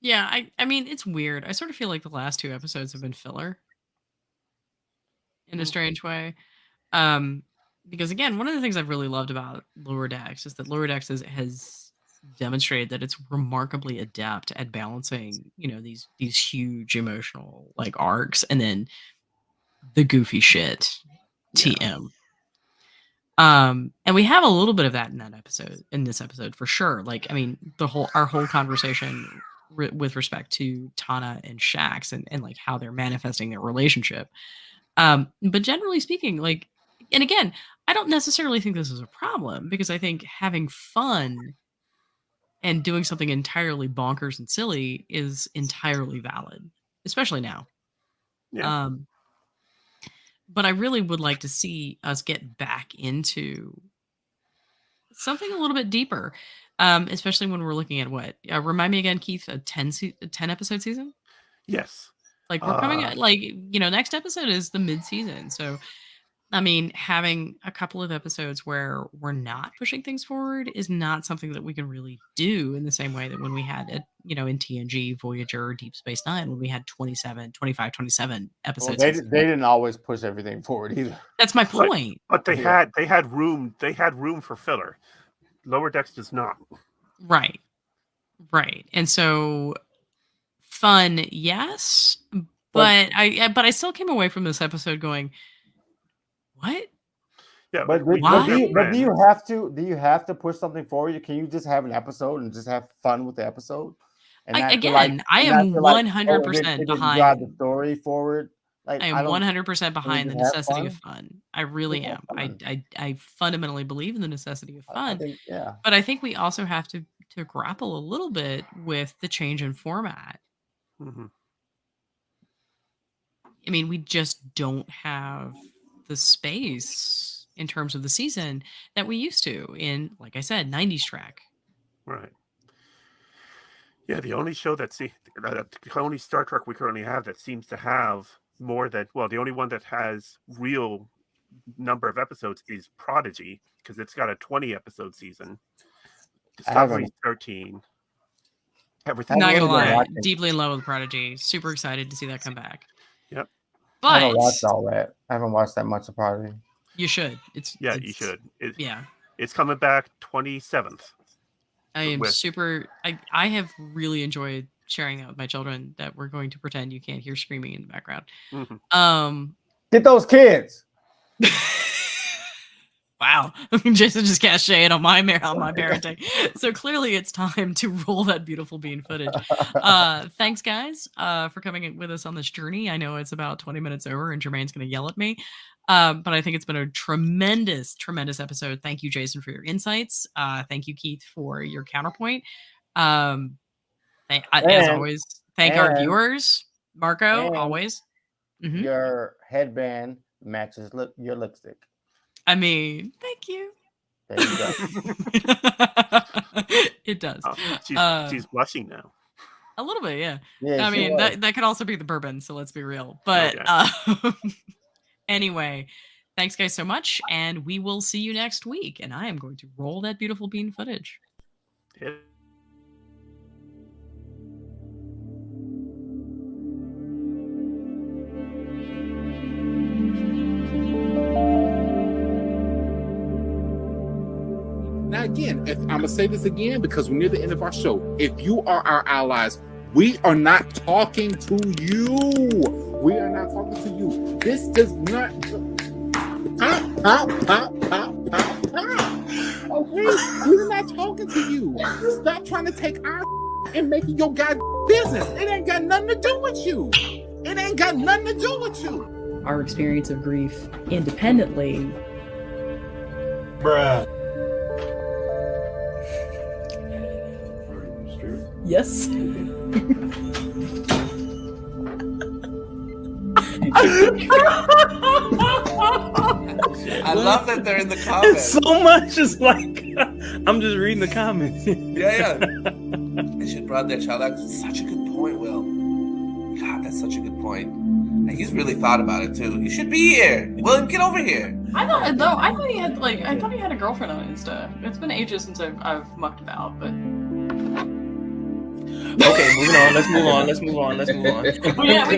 Yeah, I mean, it's weird. I sort of feel like the last 2 episodes have been filler in a strange way. Because again, one of the things I've really loved about Lower Decks is that Lower Decks has demonstrated that it's remarkably adept at balancing, these huge emotional like arcs and then the goofy shit TM. And we have a little bit of that in this episode for sure. Like, I mean, our whole conversation with respect to Tana and Shax and like how they're manifesting their relationship. But generally speaking, like, and again, I don't necessarily think this is a problem, because I think having fun and doing something entirely bonkers and silly is entirely valid, especially now. Yeah. But I really would like to see us get back into something a little bit deeper, especially when we're looking at what? Remind me again, Keith, a 10 episode season? Yes. Like, we're coming at, like, next episode is the mid-season. So, I mean, having a couple of episodes where we're not pushing things forward is not something that we can really do in the same way that when we had it, in TNG, Voyager, Deep Space Nine, when we had 25, 27 episodes. Well, they didn't always push everything forward either. That's my point. But they had room for filler. Lower Decks does not. Right. And so fun, yes, but I still came away from this episode going, what? Yeah, but do you have to push something forward? Can you just have an episode and just have fun with the episode? And I am 100% behind drive the story forward. Like, I am 100% behind the necessity of fun. I really am. I fundamentally believe in the necessity of fun. But I think we also have to grapple a little bit with the change in format. Mm-hmm. I mean, we just don't have the space in terms of the season that we used to in, like I said, 90s Trek. Right. Yeah, the only show the only Star Trek we currently have that seems to have more than, well, the only one that has real number of episodes is Prodigy, because it's got a 20 episode season. Discovery's 13. Everything. Not gonna lie, deeply in love with Prodigy. Super excited to see that come back. Yep. But I haven't watched all that. I haven't watched that much of Prodigy. You should. You should. Yeah. It's coming back 27th. I am I have really enjoyed sharing that with my children, that we're going to pretend you can't hear screaming in the background. Mm-hmm. Get those kids. Wow, Jason just cast shade on my parenting. So clearly, it's time to roll that beautiful bean footage. Thanks, guys, for coming with us on this journey. I know it's about 20 minutes over, and Jermaine's going to yell at me, but I think it's been a tremendous, tremendous episode. Thank you, Jason, for your insights. Thank you, Keith, for your counterpoint. As always, thank our viewers, Marco. Always, your headband matches your lipstick. I mean, thank you. There you go. It does. She's blushing now. A little bit, yeah. Yeah, I she mean, was. that could also be the bourbon, so let's be real. But anyway, thanks, guys, so much, and we will see you next week. And I am going to roll that beautiful bean footage. Yeah. Now, again, I'm going to say this again because we're near the end of our show. If you are our allies, we are not talking to you. We are not talking to you. This does not... Okay? We're not talking to you. Stop trying to take our and make it your business. It ain't got nothing to do with you. It ain't got nothing to do with you. Our experience of grief independently. Bruh. Yes. I love that they're in the comments. So much is like, I'm just reading the comments. Yeah. They should brought their child out. It's such a good point, Will. God, that's such a good point. And he's really thought about it too. You should be here. William, get over here. I thought he had a girlfriend on Insta. It's been ages since I've mucked about, but Okay, moving on. Let's move on. yeah, we